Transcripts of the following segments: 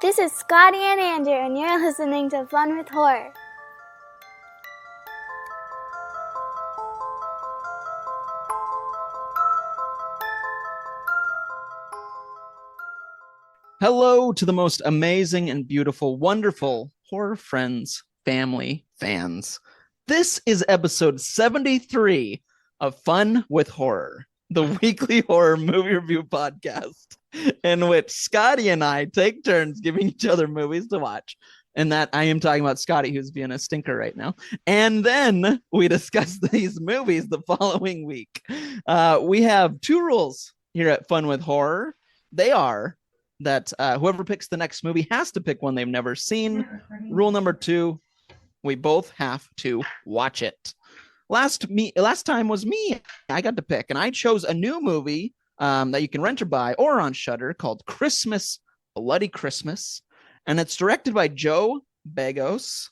This is Scotty and Andrew, and you're listening to Fun with Horror. Hello to the most amazing and beautiful, wonderful horror friends, family, fans. This is episode 73 of Fun with Horror, the weekly horror movie review podcast in which Scotty and I take turns giving each other movies to watch. And that I am talking about Scotty, who's being a stinker right now. And then we discuss these movies the following week. We have two rules here at Fun with Horror. They are that whoever picks the next movie has to pick one they've never seen. Rule number 2, we both have to watch it. Last time was me. I got to pick, and I chose a new movie that you can rent or buy or on Shudder called Christmas, Bloody Christmas. And it's directed by Joe Begos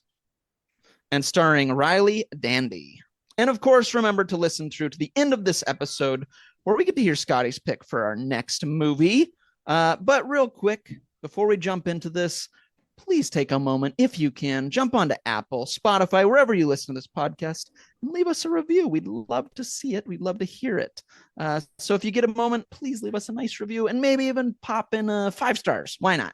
and starring Riley Dandy. And of course, remember to listen through to the end of this episode where we get to hear Scotty's pick for our next movie. But real quick, before we jump into this, please take a moment, if you can, jump onto Apple, Spotify, wherever you listen to this podcast, and leave us a review. We'd love to see it. We'd love to hear it. So if you get a moment, please leave us a nice review and maybe even pop in 5 stars. Why not?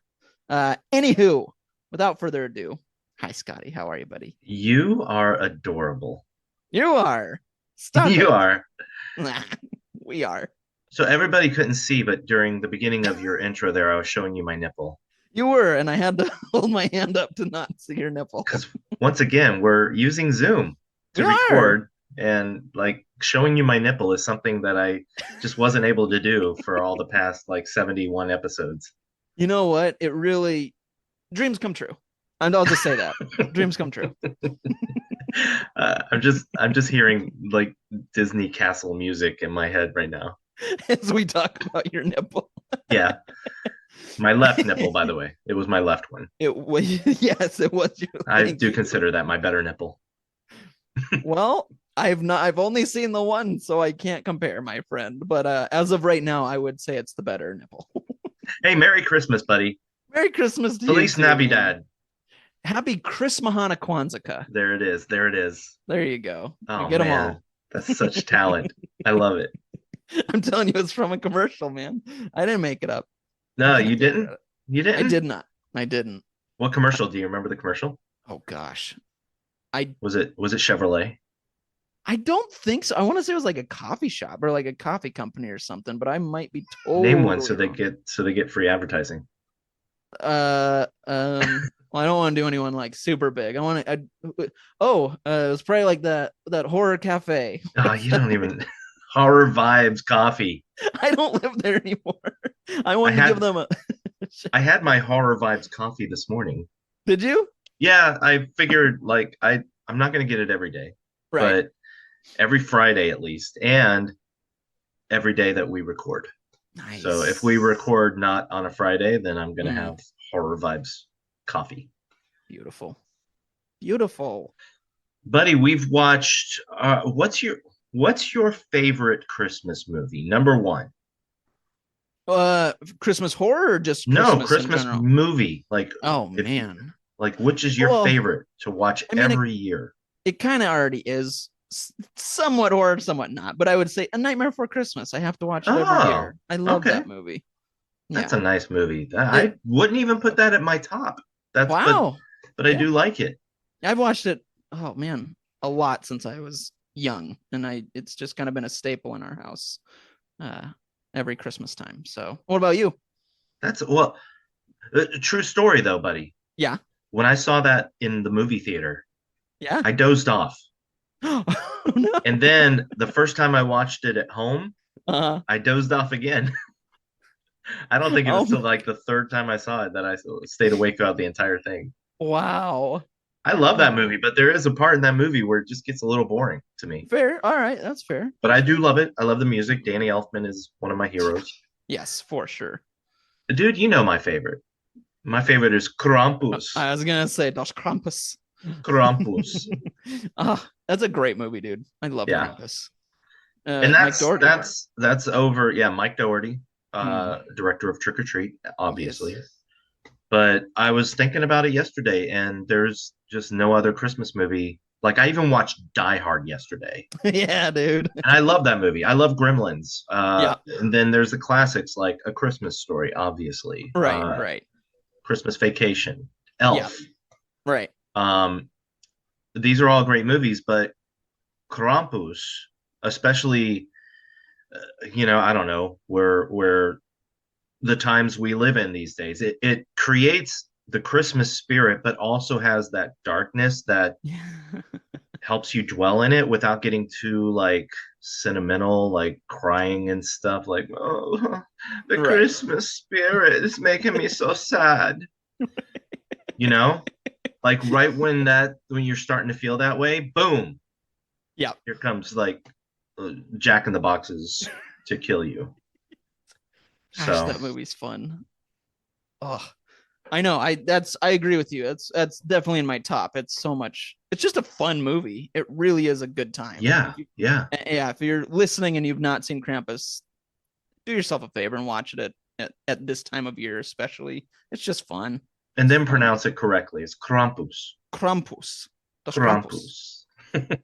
Anywho, without further ado, hi, Scotty. How are you, buddy? You are adorable. You are. Stop You it. are. We are. So everybody couldn't see, but during the beginning of your intro there, I was showing you my nipple. You were, and I had to hold my hand up to not see your nipple. Because once again, we're using Zoom to record, and like showing you my nipple is something that I just wasn't able to do for all the past like 71 episodes. You know what? It really, dreams come true. And I'll just say that. Dreams come true. I'm just hearing like Disney castle music in my head right now. As we talk about your nipple. Yeah. My left nipple, by the way. It was my left one. It was, yes, it was your. I do consider that my better nipple. Well, I've only seen the one, so I can't compare, my friend. But as of right now, I would say it's the better nipple. Hey, Merry Christmas, buddy. Merry Christmas to Feliz you. Feliz Navidad. Happy Chris Mahana Kwanzaa. There it is. There it is. There you go. Oh, you get man. them all. That's such talent. I love it. I'm telling you, it's from a commercial, man. I didn't make it up. No, you didn't? You didn't? I did not. I didn't. What commercial? Do you remember the commercial? Oh gosh. Was it Chevrolet? I don't think so. I want to say it was like a coffee shop or like a coffee company or something, but I might be totally Name one so wrong. they get free advertising. Well, I don't want to do anyone like super big. It was probably like that horror cafe. Oh, you don't even Horror Vibes Coffee. I don't live there anymore. I wanted to give them a I had my Horror Vibes coffee this morning. Did you? Yeah, I figured like I'm not gonna get it every day. Right. But every Friday at least, and every day that we record. Nice. So if we record not on a Friday, then I'm gonna have Horror Vibes coffee. Beautiful. Buddy, we've watched what's your favorite Christmas movie? Number 1. Christmas horror or just Christmas movie. Like, man. Like, which is your favorite to watch every year? It kind of already is somewhat horror, somewhat not. But I would say A Nightmare Before Christmas. I have to watch it every year. I love that movie. That's a nice movie. I wouldn't even put that at my top. Wow. But I do like it. I've watched it, oh man, a lot since I was young. And it's just kind of been a staple in our house every Christmas time. So what about you? That's a true story though, buddy. Yeah. When I saw that in the movie theater, yeah, I dozed off. Oh, no. And then the first time I watched it at home, I dozed off again. I don't think it was till like the third time I saw it that I stayed awake throughout the entire thing. Wow. I love that movie, but there is a part in that movie where it just gets a little boring to me. Fair. All right. That's fair. But I do love it. I love the music. Danny Elfman is one of my heroes. Yes, for sure. Dude, you know my favorite. My favorite is Krampus. I was going to say Das Krampus. Krampus. That's a great movie, dude. I love Krampus. And that's over. Yeah, Mike Doherty, director of Trick or Treat, obviously. Yes. But I was thinking about it yesterday, and there's just no other Christmas movie. Like I even watched Die Hard yesterday, Yeah, dude. and I love that movie. I love Gremlins. Yeah. And then there's the classics like A Christmas Story, obviously. Right. Right. Christmas Vacation, Yeah. Elf. Right. Um, these are all great movies, but Krampus, especially, I don't know where the times we live in these days, it creates the Christmas spirit, but also has that darkness that helps you dwell in it without getting too like sentimental, like crying and stuff. Like, oh, the Right. Christmas spirit is making me so sad. You know, like right when you're starting to feel that way, boom, Yeah. here comes like Jack in the Boxes to kill you. Gosh, So that movie's fun. Oh, I know. I agree with you. That's definitely in my top. It's so much. It's just a fun movie. It really is a good time. yeah, yeah. Yeah. If you're listening and you've not seen Krampus, do yourself a favor and watch it at this time of year, especially. It's just fun. And then pronounce it correctly. It's Krampus. Krampus. Das Krampus. Krampus.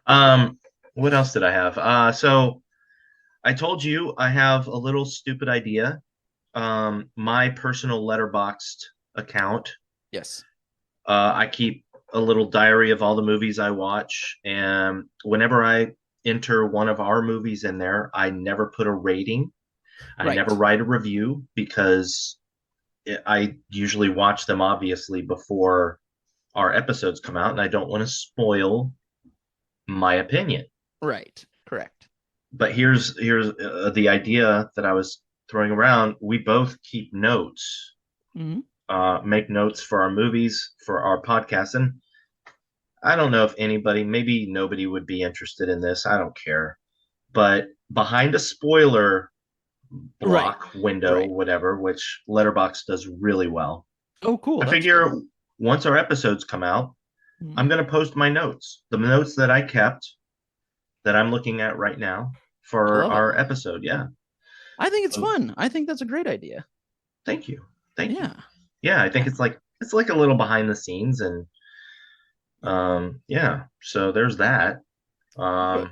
um, what else did I have? So I told you I have a little stupid idea. My personal Letterboxd account. Yes. I keep a little diary of all the movies I watch, and whenever I enter one of our movies in there, I never put a rating. I Right. never write a review because I usually watch them obviously before our episodes come out, and I don't want to spoil my opinion. Right. Correct. But here's the idea that I was throwing around. We both keep notes, Mm-hmm. make notes for our movies, for our podcast, and I don't know if anybody, maybe nobody would be interested in this. I don't care. But behind a spoiler Right. block window, Right. whatever, which Letterboxd does really well. Oh, cool. I That's figure good. once our episodes come out, Mhm. I'm going to post my notes, the notes that I kept that I'm looking at right now I for love it. our episode. Yeah. I think it's So, fun. I think that's a great idea. thank you. Thank you. Yeah. Yeah, I think Yeah. it's like a little behind the scenes and yeah. So there's that. I'd put, Um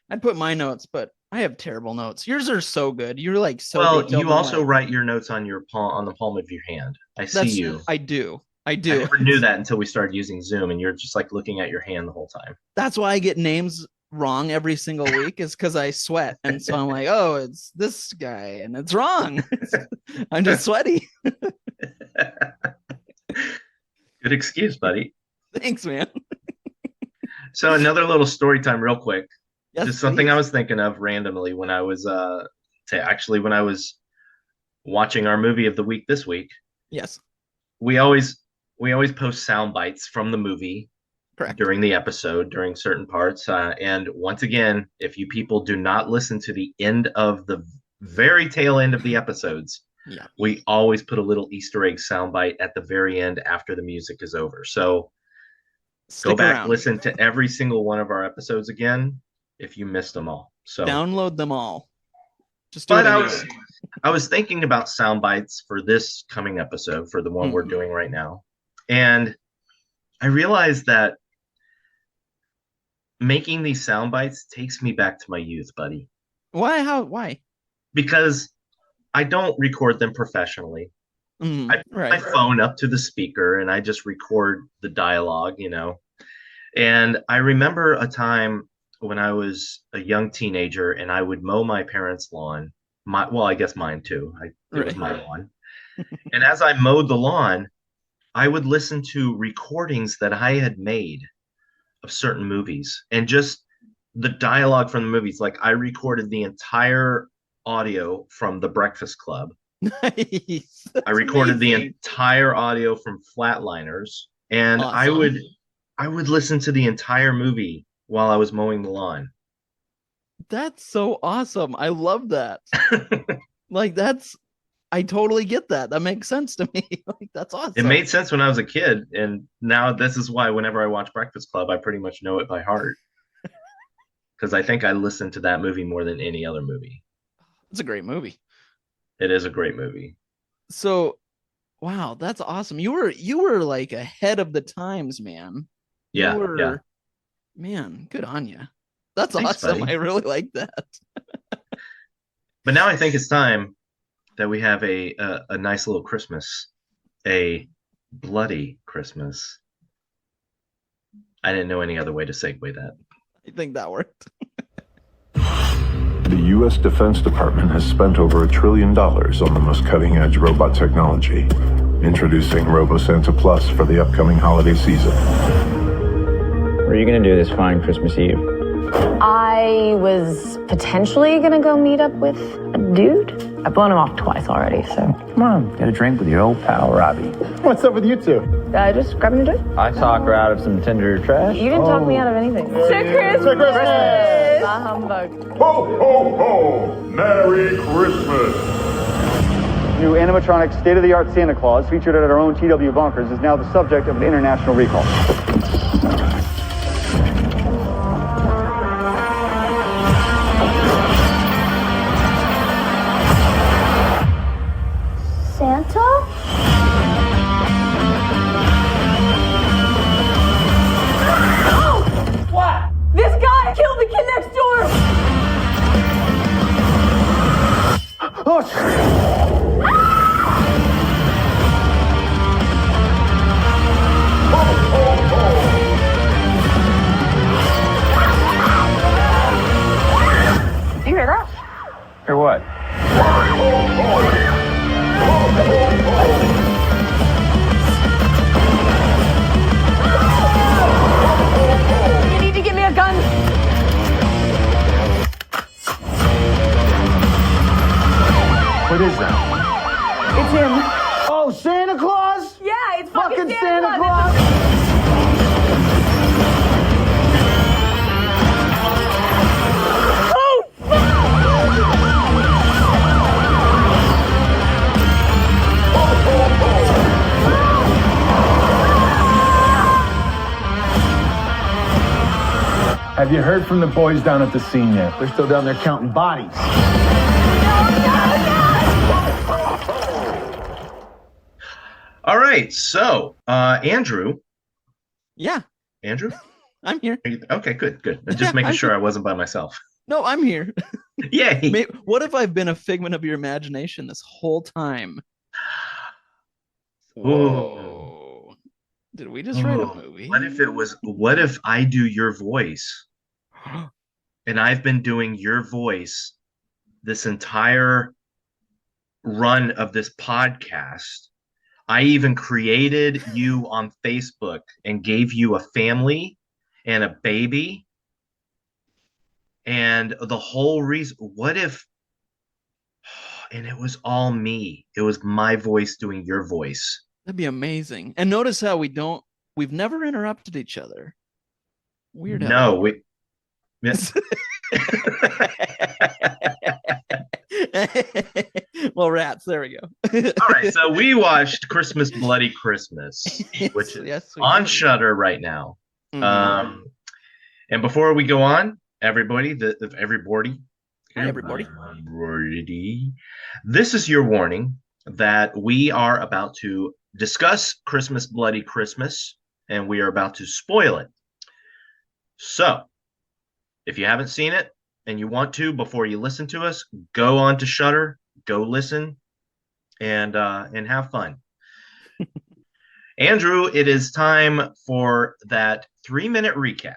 I'd put my notes, but I have terrible notes. Yours are so good. You're like so well, detailed you and also like write your notes on your palm on the palm of your hand. I see that's you. I do. I I do. never knew that until we started using Zoom and you're just like looking at your hand the whole time. That's why I get names wrong every single week is because I sweat. And so I'm like, oh, it's this guy, and it's wrong. I'm just sweaty. Good excuse, buddy. Thanks, man. So another little story time real quick. Yes, Just something I please. was thinking of randomly when I was when I was watching our movie of the week this week. Yes, We always we always post sound bites from the movie correct. during the episode during certain parts. And once again, if you people do not listen to the end of the very tail end of the episodes, Yeah. we always put a little Easter egg soundbite at the very end after the music is over. So go Stick back, around. listen to every single one of our episodes again if you missed them all. So, Download them all. Just do but it I anyway. was I was thinking about sound bites for this coming episode for the one we're Mm. doing right now, and I realized that making these sound bites takes me back to my youth, buddy, Why? How? Why? because I don't record them professionally. I put my Right. phone up to the speaker and I just record the dialogue. And I remember a time when I was a young teenager and I would mow my parents' lawn. Well, I guess mine too. It was Right. my lawn. And as I mowed the lawn, I would listen to recordings that I had made of certain movies and just the dialogue from the movies. Like I recorded the entire audio from The Breakfast Club. Nice. I That's recorded the amazing. entire audio from Flatliners, and I Awesome. would I would listen to the entire movie while I was mowing the lawn. That's so awesome. I love that. Like that's I totally get that. That makes sense to me. Like that's It awesome. made sense when I was a kid, and now this is why whenever I watch Breakfast Club, I pretty much know it by heart because I think I listened to that movie more than any other movie. It's a great movie. It is a great movie. So Wow, that's awesome. You were like ahead of the times, man. You Yeah, yeah. were, man, good on you. That's Thanks, awesome. buddy. I really like that. But now I think it's time that we have a nice little Christmas, a bloody Christmas. I didn't know any other way to segue that. I think that worked. The U.S. Defense Department has spent over $1 trillion on the most cutting-edge robot technology, introducing RoboSanta Plus for the upcoming holiday season. What are you going to do this fine Christmas Eve? I was potentially gonna go meet up with a dude. I've blown him off twice already, so. Come on, get a drink with your old pal, Robbie. What's up with you two? Just grabbing a drink. I talked her out of some Tinder trash. You didn't talk me out of anything. To Christmas! Bah humbug. Ho, ho, ho! Merry Christmas! New animatronic state-of-the-art Santa Claus featured at our own TW Bonkers is now the subject of an international recall. Santa? What? This guy killed the kid next door! Do you hear that? Or what? You need to get me a gun. What is that? It's him. Oh, Santa Claus? Yeah, it's Fucking Santa Claus! Have you heard from the boys down at the scene yet? They're still down there counting bodies. All right, so Andrew. Yeah, Andrew? I'm here. Okay, good. Just Yeah, making I'm sure here. I wasn't by myself. No, I'm here. Yay! What if I've been a figment of your imagination this whole time? Whoa. Did we just write a movie? What if I do your voice? And I've been doing your voice this entire run of this podcast. I even created you on Facebook and gave you a family and a baby. And the whole reason, what if, and it was all me. It was my voice doing your voice. That'd be amazing. And notice how we've never interrupted each other. Weird. No, we. Well, rats. There we go. All right, so we watched Christmas Bloody Christmas, which is Yes, we on did. Shudder right now. Mhm. And before we go on, everybody, Hi, everybody. this is your warning that we are about to discuss Christmas Bloody Christmas, and we are about to spoil it. So, if you haven't seen it and you want to before you listen to us, go on to Shudder, go listen, and have fun. Andrew, it is time for that 3-minute recap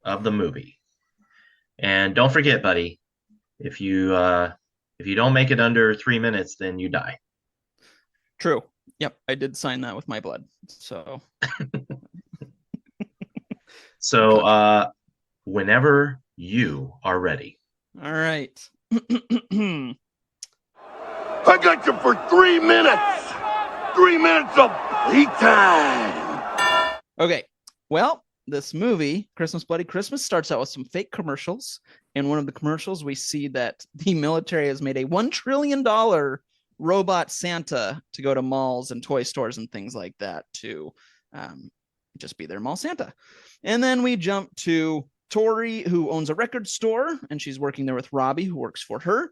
of the movie. And don't forget, buddy, if you don't make it under 3 minutes, then you die. True. Yep, I did sign that with my blood. So So whenever you are ready. all right. I got you for 3 minutes! 3 minutes of playtime! Okay. Well, this movie, Christmas Bloody Christmas, starts out with some fake commercials. In one of the commercials, we see that the military has made a $1 trillion robot Santa to go to malls and toy stores and things like that to just be their mall Santa. And then we jump to Tori, who owns a record store, and she's working there with Robbie, who works for her.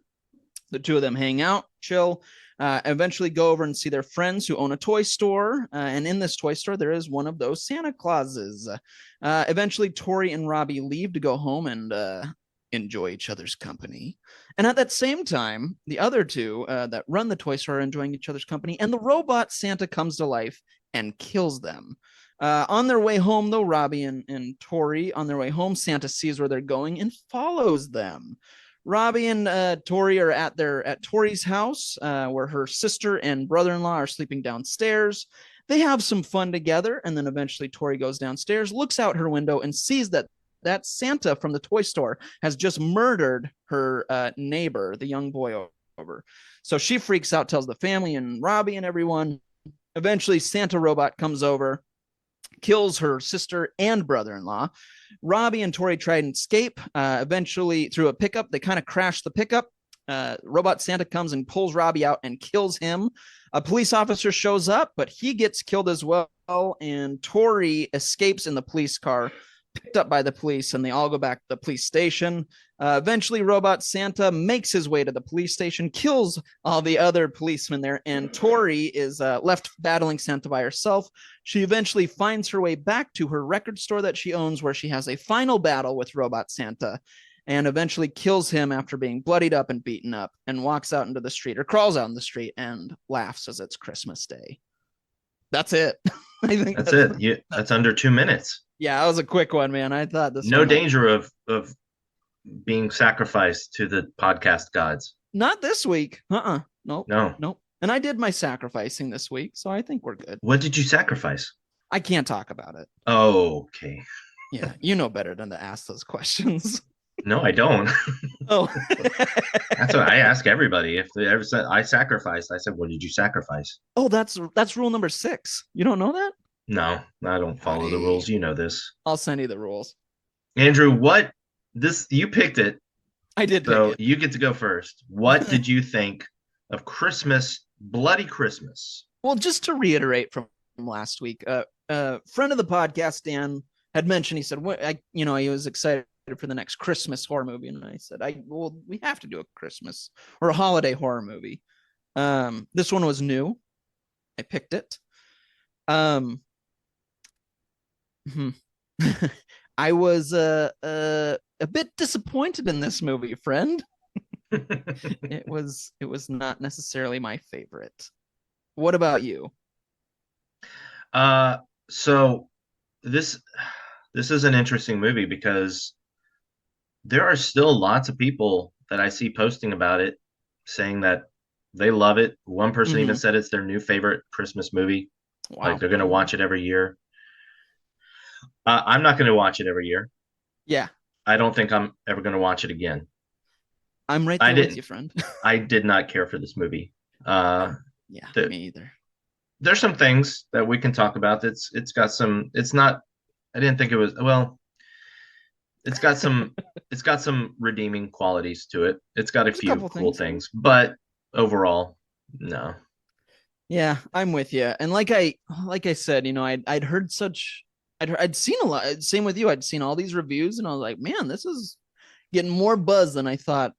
The two of them hang out, chill. Eventually go over and see their friends who own a toy store. And in this toy store, there is one of those Santa Clauses. Eventually, Tori and Robbie leave to go home and enjoy each other's company. And at that same time, the other two that run the toy store are enjoying each other's company. And the robot Santa comes to life and kills them. On their way home, though, Robbie and Tori, on their way home, Santa sees where they're going and follows them. Robbie and Tori are at Tori's house, where her sister and brother-in-law are sleeping downstairs. They have some fun together, and then eventually Tori goes downstairs, looks out her window, and sees that Santa from the toy store has just murdered her neighbor, the young boy over. So she freaks out, tells the family and Robbie and everyone. Eventually, Santa robot comes over, kills her sister and brother-in-law. Robbie and Tori try and escape. Eventually, through a pickup, they kind of crash the pickup. Robot Santa comes and pulls Robbie out and kills him. A police officer shows up, but he gets killed as well. And Tori escapes in the police car, picked up by the police, and they all go back to the police station. Eventually, Robot Santa makes his way to the police station, kills all the other policemen there, and Tori is left battling Santa by herself. She eventually finds her way back to her record store that she owns, where she has a final battle with Robot Santa, and eventually kills him after being bloodied up and beaten up, and walks out into the street, or crawls out in the street, and laughs as it's Christmas Day. That's it. I think that's it. That's under 2 minutes. Yeah, that was a quick one, man. I thought this. No danger of being sacrificed to the podcast gods. Not this week. Nope. No. And I did my sacrificing this week, so I think we're good. What did you sacrifice? I can't talk about it. Oh, okay. Yeah, you know better than to ask those questions. No, I don't. Oh. That's what I ask everybody. If they ever said I sacrificed, I said, what did you sacrifice? Oh, that's rule number 6. You don't know that? No, I don't follow the rules. You know this. I'll send you the rules. Andrew, you picked it. I did pick so it. You get to go first. What did you think of Christmas, Bloody Christmas? Well, just to reiterate from last week, friend of the podcast, Dan, had mentioned, he said, he was excited for the next Christmas horror movie. And I said, we have to do a Christmas or a holiday horror movie. This one was new. I picked it. I was a bit disappointed in this movie, friend. It was not necessarily my favorite. What about you? So this is an interesting movie because there are still lots of people that I see posting about it, saying that they love it. One person even said it's their new favorite Christmas movie. Wow. Like they're going to watch it every year. I'm not going to watch it every year. Yeah. I don't think I'm ever going to watch it again. I'm right there with you, friend. I did not care for this movie. Yeah, me either. There's some things that we can talk about. It's got some. It's not. I didn't think it was. Well, it's got some. It's got some redeeming qualities to it. It's got a few cool things, but overall, no. Yeah, I'm with you. And like I said, I'd heard such. I'd seen a lot. Same with you. I'd seen all these reviews, and I was like, man, this is getting more buzz than I thought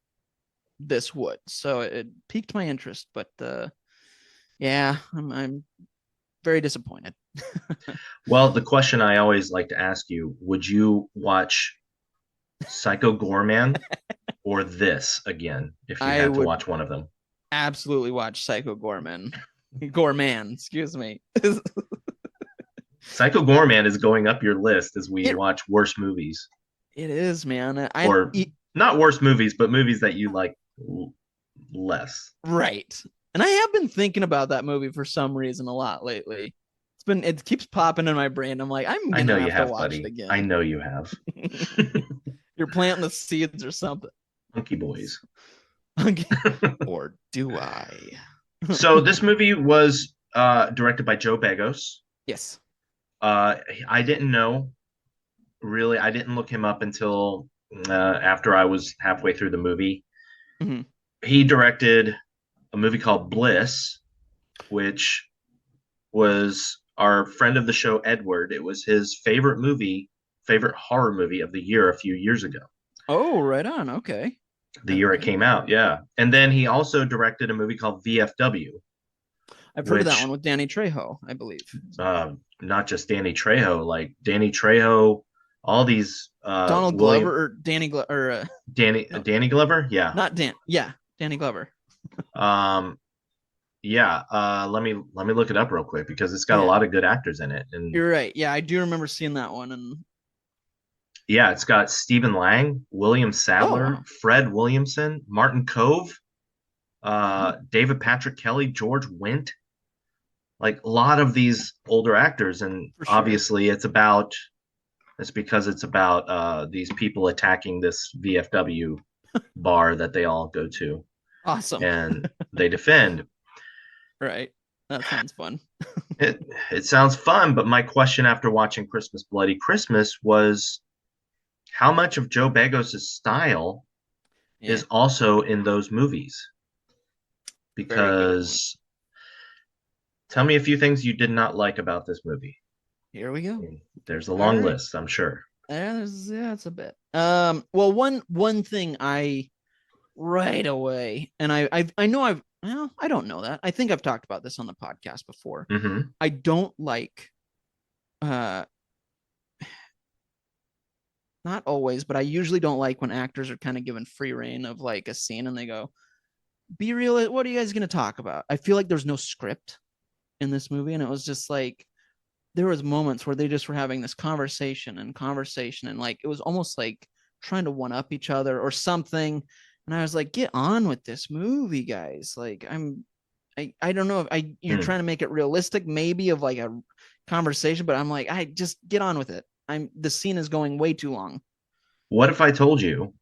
this would. So it piqued my interest, but yeah, I'm very disappointed. Well, the question I always like to ask you: would you watch Psycho Goreman or this again if you had to watch one of them? Absolutely watch Psycho Goreman. Goreman, excuse me. Psycho Goreman is going up your list as we watch worst movies. It is, man. Not worst movies, but movies that you like less. Right. And I have been thinking about that movie for some reason a lot lately. It keeps popping in my brain. I'm like, I know you have to watch it again. I know you have. You're planting the seeds or something. Monkey Boys. Or do I? So this movie was directed by Joe Begos. Yes. I didn't know, really. I didn't look him up until after I was halfway through the movie. Mm-hmm. He directed a movie called Bliss, which was our friend of the show, Edward. It was his favorite horror movie of the year a few years ago. Oh, right on. Okay. the year it Okay. came out. Yeah. And then he also directed a movie called VFW. I've heard of that which, one with Danny Trejo, I believe. not just Danny Trejo, like Danny Trejo, all these Donald William Glover or Danny Glover, or no, Danny Glover. Yeah. not Dan. Yeah, Danny Glover. Um, yeah. Let me look it up real quick because it's got a Yeah. lot of good actors in it. And You're right. Yeah, I do remember seeing that one. And yeah, it's got Stephen Lang, William Sadler, wow. Fred Williamson, Martin Cove, Mhm. David Patrick Kelly, George Wendt, like a lot of these older actors. And For sure. obviously it's because it's about these people attacking this VFW bar that they all go to Awesome. and they defend. Right. That sounds fun. It sounds fun, but my question after watching Christmas Bloody Christmas was how much of Joe Begos' style Yeah. is also in those movies? Very good point. Because tell me a few things you did not like about this movie. Here we go. There's a All long right. list, I'm sure. Yeah, it's a bit. Well, one thing I right away, and I know well, I don't know that. I think I've talked about this on the podcast before. Mm-hmm. I don't like not always, but I usually don't like when actors are kind of given free reign of like a scene and they go, be real, what are you guys going to talk about? I feel like there's no script in this movie, and it was just like there was moments where they just were having this conversation and like it was almost like trying to one up each other or something. And I was like, get on with this movie, guys. Like I don't know if you're trying to make it realistic, maybe of like a conversation, but I'm like, I just get on with it. The scene is going way too long. What if I told you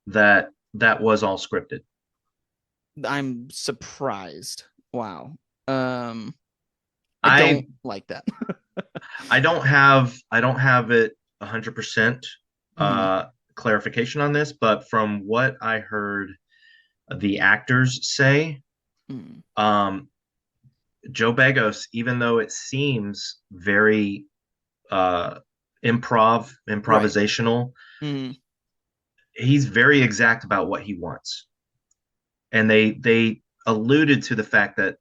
that that was all scripted? I'm surprised. Wow. I I don't like that. I don't have it 100% clarification on this, but from what I heard the actors say, Mm. Joe Begos, even though it seems very uh, improvisational, Mm. he's very exact about what he wants. And they alluded to the fact that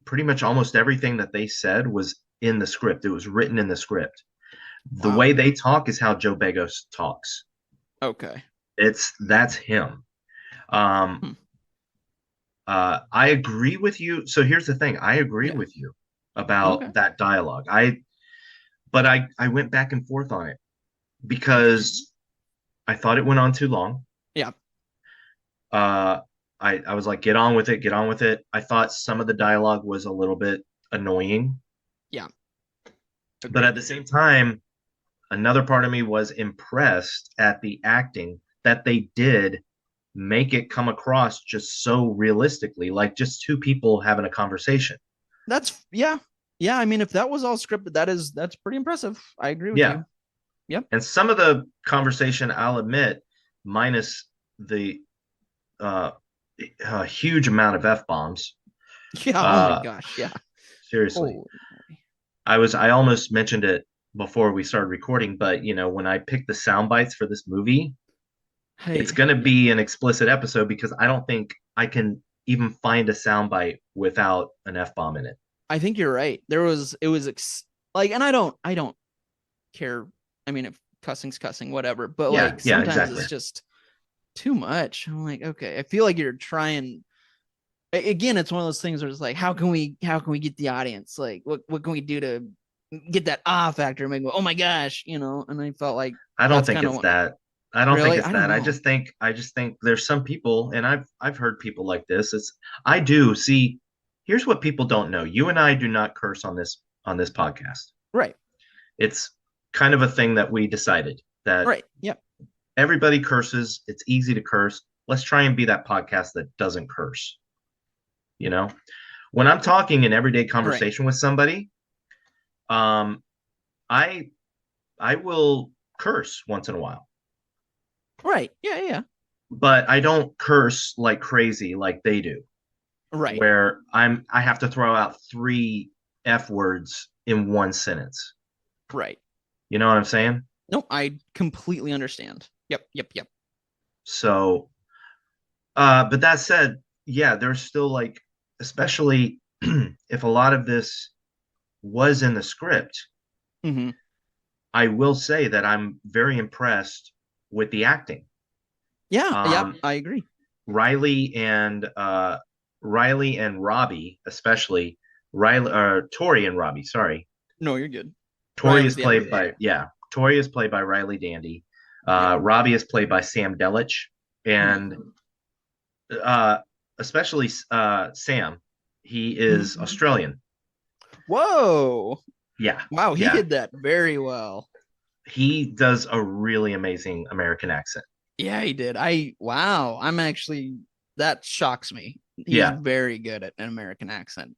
pretty much almost everything that they said was in the script. It was written in the script. The Wow. way they talk is how Joe Begos talks. Okay. That's him. Hmm. I agree with you. So here's the thing. I agree Yeah. with you about Okay. that dialogue. But I went back and forth on it because I thought it went on too long. Yeah. I was like, get on with it, get on with it. I thought some of the dialogue was a little bit annoying. Yeah. But at the same time, another part of me was impressed at the acting that they did make it come across just so realistically, like just two people having a conversation. That's yeah. I mean, if that was all scripted, that's pretty impressive. I agree with Yeah. you. Yep. And some of the conversation, I'll admit, minus the huge amount of F-bombs. Yeah. Oh my gosh. Yeah. Seriously. Holy. I almost mentioned it before we started recording, but when I picked the sound bites for this movie, Hey. it's going to be an explicit episode because I don't think I can even find a sound bite without an F-bomb in it. I think you're right. It was like, and I don't care. I mean, if cussing's cussing, whatever. But like sometimes exactly. it's just too much. I'm like, okay, I feel like you're trying. Again, it's one of those things where it's like, how can we get the audience? Like, what can we do to get that factor? Make oh my gosh, And I felt like I don't think it's that. I don't think it's that. I just think there's some people, and I've heard people like this. I do see. Here's what people don't know. You and I do not curse on this podcast. Right. It's kind of a thing that we decided that right. Yep. Everybody curses. It's easy to curse. Let's try and be that podcast that doesn't curse. When I'm talking in everyday conversation with somebody, I will curse once in a while. Right. Yeah. But I don't curse like crazy like they do. Right. Where I have to throw out 3 F words in one sentence. Right. You know what I'm saying? No, I completely understand. Yep. So But that said, yeah, there's still like, especially if a lot of this was in the script, Hmm. I will say that I'm very impressed with the acting. Yeah, yeah, Um, I agree. Riley and Riley and Robbie, especially Riley or Tori and Robbie. Sorry, No, you're good. Tori Riley's is the other. played by Tori is played by Riley Dandy. Yeah. Robbie is played by Sam Delich, and uh, especially Sam. He is Mhm. Australian. Whoa. Yeah, Wow, he yeah. did that very well. He does a really amazing American accent. Yeah, he did. Wow, I'm actually, that shocks me. He's Yeah. very good at an American accent.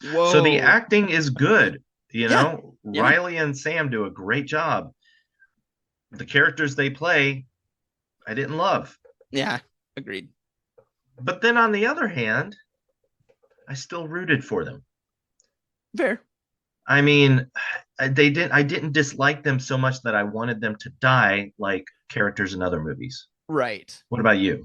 So the Whoa. acting is good. You Yeah, know, yeah, Riley and Sam do a great job. The characters they play, I didn't love. yeah. Agreed. But then on the other hand, I still rooted for them. Fair. I mean, I didn't dislike them so much that I wanted them to die like characters in other movies. Right. What about you?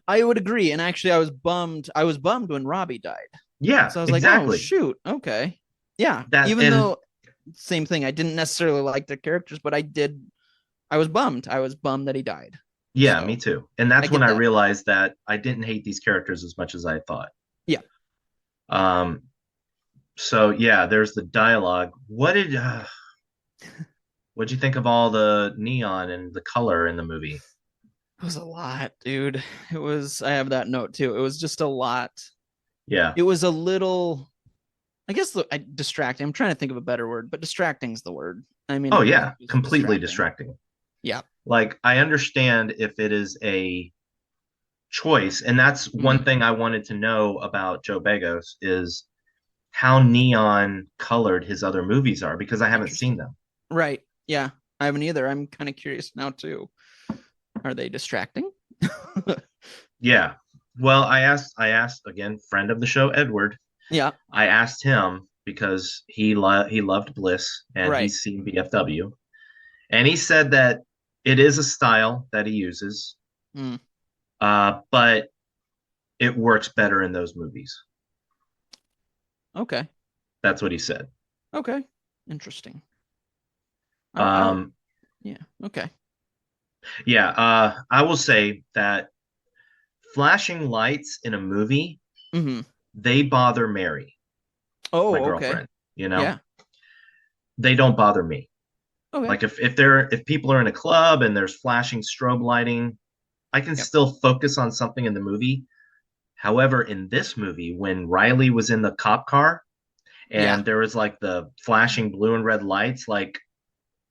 I would agree. And actually, I was bummed. I was bummed when Robbie died. Yeah, So I was like, oh exactly. shoot. Okay. Yeah. That Even and though same thing, I didn't necessarily like the characters, but I was bummed. I was bummed that he died. yeah, me So too. And I that's when get I that. realized that I didn't hate these characters as much as I thought. Yeah. Um, so yeah, there's the dialogue. What'd you think of all the neon and the color in the movie? It was a lot, dude. I have that note too. It was just a lot. Yeah. It was a little, I guess, distracting. I'm trying to think of a better word, but distracting is the word. I mean, Oh it yeah, was completely distracting. distracting. Yeah. Like I understand if it is a choice, and that's one Mhm. thing I wanted to know about Joe Begos is how neon colored his other movies are because I haven't seen Interesting. them. Right. Yeah. I haven't either. I'm kind of curious now too. Are they distracting? Yeah. Well, I asked again, friend of the show, Edward. Yeah. I asked him because he loved Bliss and Right. he's seen BFW, and he said that it is a style that he uses, Mm. but it works better in those movies. Okay. That's what he said. Okay. Interesting. I'll Um, yeah. Okay. yeah, I will say that flashing lights in a movie, Hmm. they bother Mary, my Oh, okay. girlfriend. You know, Yeah. they don't bother me. Okay. Like if people are in a club and there's flashing strobe lighting, I can Yep. still focus on something in the movie. However, in this movie, when Riley was in the cop car Yeah. and there was like the flashing blue and red lights, like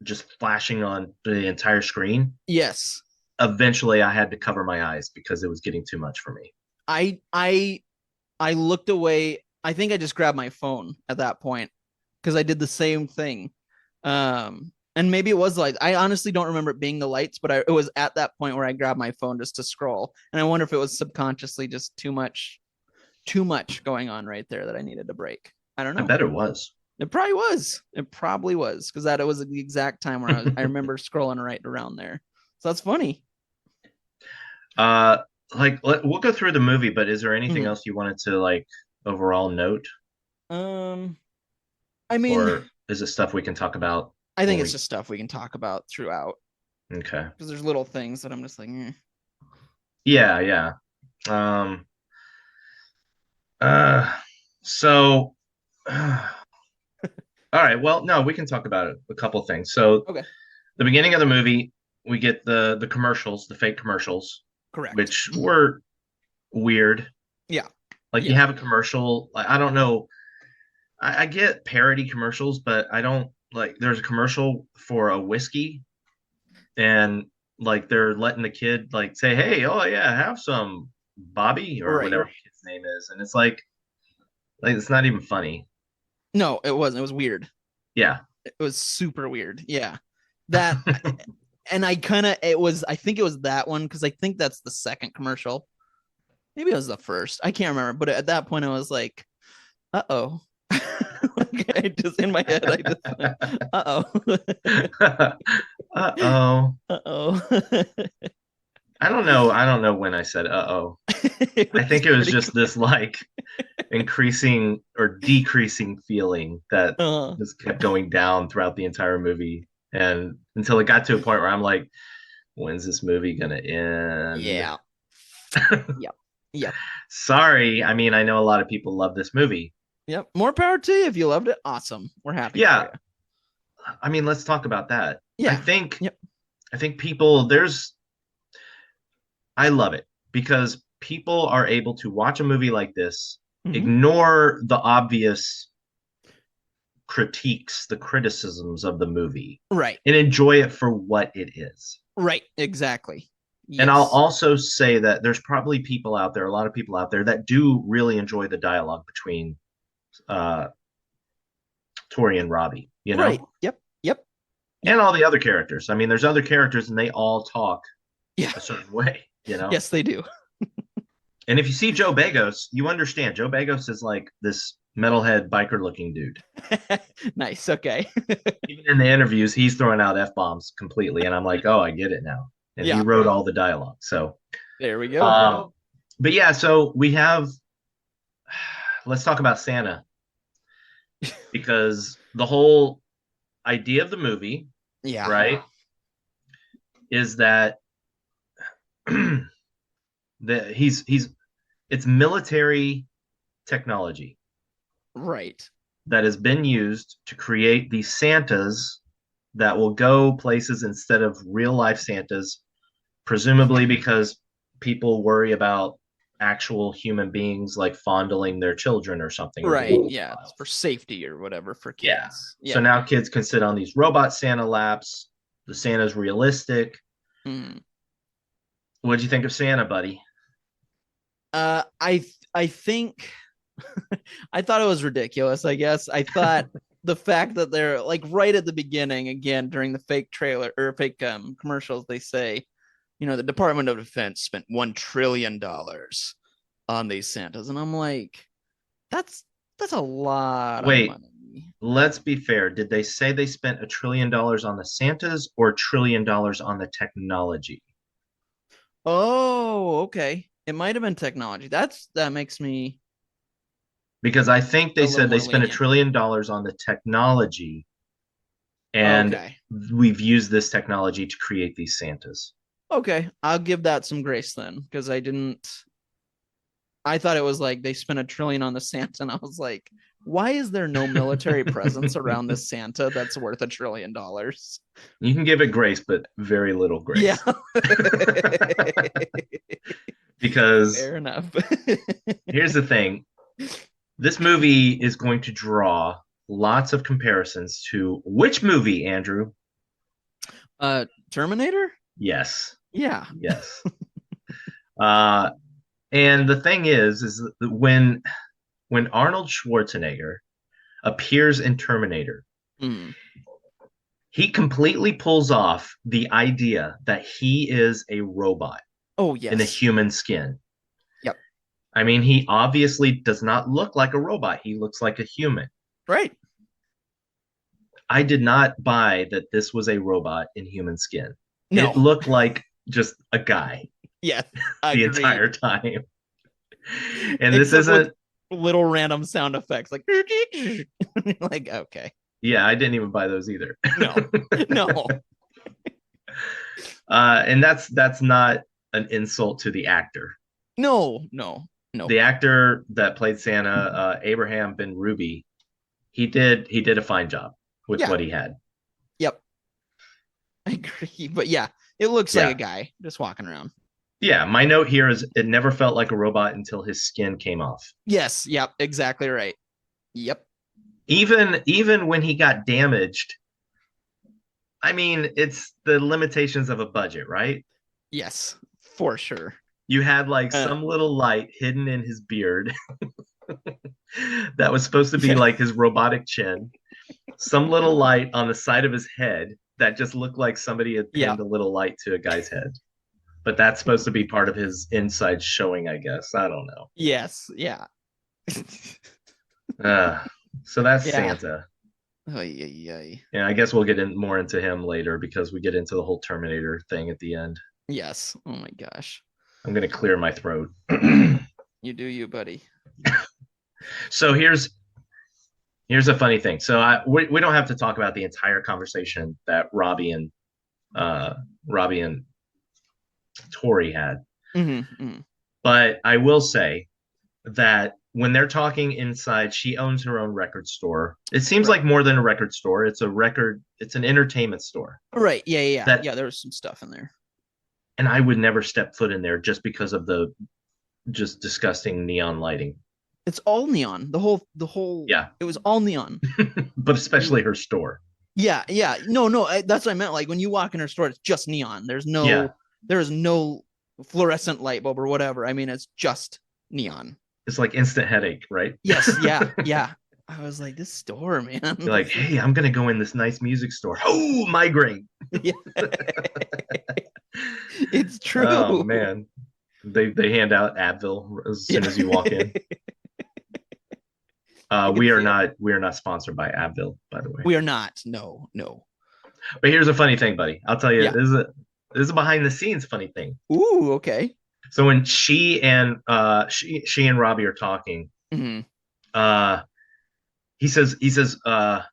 just flashing on the entire screen, Yes. eventually I had to cover my eyes because it was getting too much for me. I I I looked away. I think I just grabbed my phone at that point because I did the same thing. And maybe it was like I honestly don't remember it being the lights, but it was at that point where I grabbed my phone just to scroll. And I wonder if it was subconsciously just too much going on right there that I needed to break. I don't I know. bet it was. It probably was. It probably was because that it was the exact time where I remember scrolling right around there. So that's funny. uh we'll go through the movie, but is there anything Mhm. else you wanted to like overall note, Um, I mean, or is it stuff we can talk about I when think it's we just stuff we can talk about throughout okay. because there's little things that I'm just like, Yeah, yeah. Um uh so all right, well, no, we can talk about it, a couple things. So okay, the beginning of the movie, we get the commercials, the fake commercials, correct. which Mhm. were weird. Yeah, Like you yeah, have a commercial, like I don't know, I get parody commercials, but I don't like. There's a commercial for a whiskey, and like they're letting the kid like say, "Hey, oh yeah, have some, Bobby," or right. whatever his name is, and it's like it's not even funny. No, it wasn't. It was weird. Yeah, It was super weird. Yeah, that and I kind of it was. I think it was that one because I think that's the second commercial. Maybe it was the first. I can't remember. But at that point, I was like, "Uh oh." Like, I just in my head, I just went, "Uh oh." uh oh. Uh oh. I don't know. I don't know when I said "uh-oh." I think it was just this like increasing or decreasing feeling that Uh, just kept going down throughout the entire movie, and until it got to a point where I'm like, when's this movie gonna end? yeah. Yep. Yep. Sorry. I mean, I know a lot of people love this movie. Yep. More power to you. If you loved it, awesome. We're happy for Yeah. you. I mean, let's talk about that. I Yeah. think Yep. I think people I love it because people are able to watch a movie like this, Mhm. ignore the obvious critiques, the criticisms of the movie, Right. and enjoy it for what it is. Right. Exactly. And I'll Yes. also say that there's probably people out there, a lot of people out there that do really enjoy the dialogue between uh Tori and Robbie, you know? Right. Yep. Yep. And all the other characters. I mean, there's other characters and they all talk Yeah. a certain way, you know? Yes, they do. And if you see Joe Begos, you understand. Joe Begos is like this metalhead biker looking dude. Nice. Okay. Even in the interviews, he's throwing out F bombs completely. And I'm like, oh, I get it now. And he Yeah. wrote all the dialogue. So, There we go. but yeah, so we have, let's talk about Santa because the whole idea of the movie, Yeah. right, is that that it's military technology Right. that has been used to create these Santas that will go places instead of real life Santas, presumably because people worry about actual human beings like fondling their children or something. Or Right. Yeah. It's for safety or whatever for kids. Yeah. So now kids can sit on these robot Santa laps. The Santa's realistic. Mm. What'd you think of Santa, buddy? I think I thought it was ridiculous, I guess. I thought the fact that they're like right at the beginning, again, during the fake trailer or fake commercials, they say, the Department of Defense spent $1 trillion on these Santas. And I'm like, that's a lot of money. Let's be fair. Did they say they spent $1 trillion on the Santas or $1 trillion on the technology? Oh, okay. It might have been technology. That makes me, because I think they said they spent $1 lenient. trillion on the technology, and okay. we've used this technology to create these Santas. Okay, I'll give that some grace then, because I thought it was like they spent $1 trillion on the Santa, and I was like, why is there no military presence around this Santa that's worth $1 trillion? You can give it grace, but very little grace. Yeah. Because fair enough. Here's the thing. This movie is going to draw lots of comparisons to which movie, Andrew? Terminator? Yes. Yeah. Yes. And the thing is that when Arnold Schwarzenegger appears in Terminator, he completely pulls off the idea that he is a robot. Oh, yes. In a human skin. Yep. I mean, he obviously does not look like a robot. He looks like a human. Right. I did not buy that this was a robot in human skin. No. It looked like just a guy. Yes. The entire time. And this isn't little random sound effects like like okay. Yeah, I didn't even buy those either. No. And that's not an insult to the actor. No. The actor that played Santa, Abraham Benrubi, he did a fine job with what he had. Yep. I agree. But yeah, it looks like a guy just walking around. Yeah, my note here is it never felt like a robot until his skin came off. Yes, yep, exactly right. Yep. Even when he got damaged, I mean, it's the limitations of a budget, right? Yes, for sure. You had like some little light hidden in his beard that was supposed to be like his robotic chin. Some little light on the side of his head that just looked like somebody had pinned a little light to a guy's head. But that's supposed to be part of his inside showing, I guess. I don't know. Yes, yeah. So that's Santa. Yeah, I guess we'll get more into him later because we get into the whole Terminator thing at the end. Yes. Oh my gosh. I'm gonna clear my throat. You do you, buddy. So here's a funny thing. So we don't have to talk about the entire conversation that Robbie and Tori had, but I will say that when they're talking inside, she owns her own record store. It seems like more than a record store. It's an entertainment store. Right. Yeah. Yeah, there was some stuff in there. And I would never step foot in there just because of the just disgusting neon lighting. It's all neon. The whole. Yeah. It was all neon. But especially her store. Yeah. No, that's what I meant. Like when you walk in her store, it's just neon. There is no fluorescent light bulb or whatever. I mean, it's just neon. It's like instant headache, right? Yes. Yeah. I was like, this store, man. You're like, hey, I'm gonna go in this nice music store. Oh, migraine. Yeah. It's true. Oh man. They hand out Advil as soon as you walk in. We are not sponsored by Advil, by the way. We are not. No. But here's a funny thing, buddy. I'll tell you, this is a behind the scenes funny thing. Ooh, okay. So when she and Robbie are talking, he says, what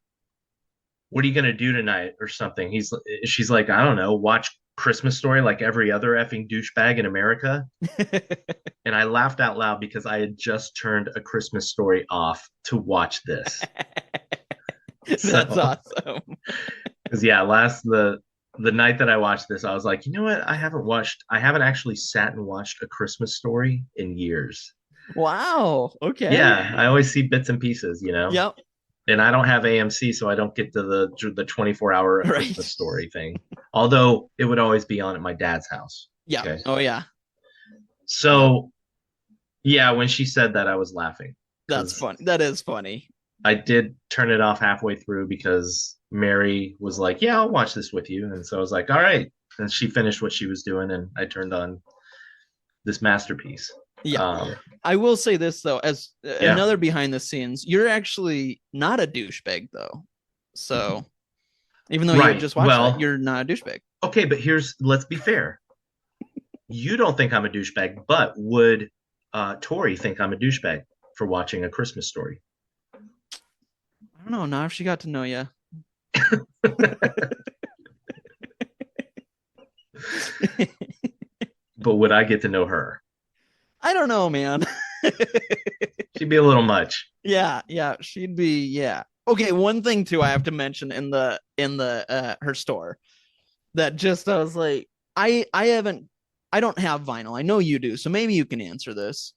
are you gonna do tonight or something? She's like, I don't know, watch Christmas Story like every other effing douchebag in America. And I laughed out loud because I had just turned A Christmas Story off to watch this. That's awesome. Because the night that I watched this, I was like, you know what? I haven't actually sat and watched A Christmas Story in years. Wow. Okay. Yeah, I always see bits and pieces, Yep. And I don't have AMC, so I don't get to the 24-hour Christmas Story thing. Although it would always be on at my dad's house. Yeah. Okay? Oh yeah. So yeah, when she said that, I was laughing. That's funny. That is funny. I did turn it off halfway through because Mary was like, yeah, I'll watch this with you. And so I was like, all right. And she finished what she was doing, and I turned on this masterpiece. Yeah. I will say this, though, as another behind the scenes, you're actually not a douchebag, though. So even though you just watched that, you're not a douchebag. Okay, but let's be fair. You don't think I'm a douchebag, but would Tori think I'm a douchebag for watching A Christmas Story? I don't know. Not if she got to know you. But would I get to know her? I don't know, man. She'd be a little much. Yeah, she'd be. Yeah. Okay, one thing too I have to mention in the her store that just I was like, I don't have vinyl. I know you do, so maybe you can answer this.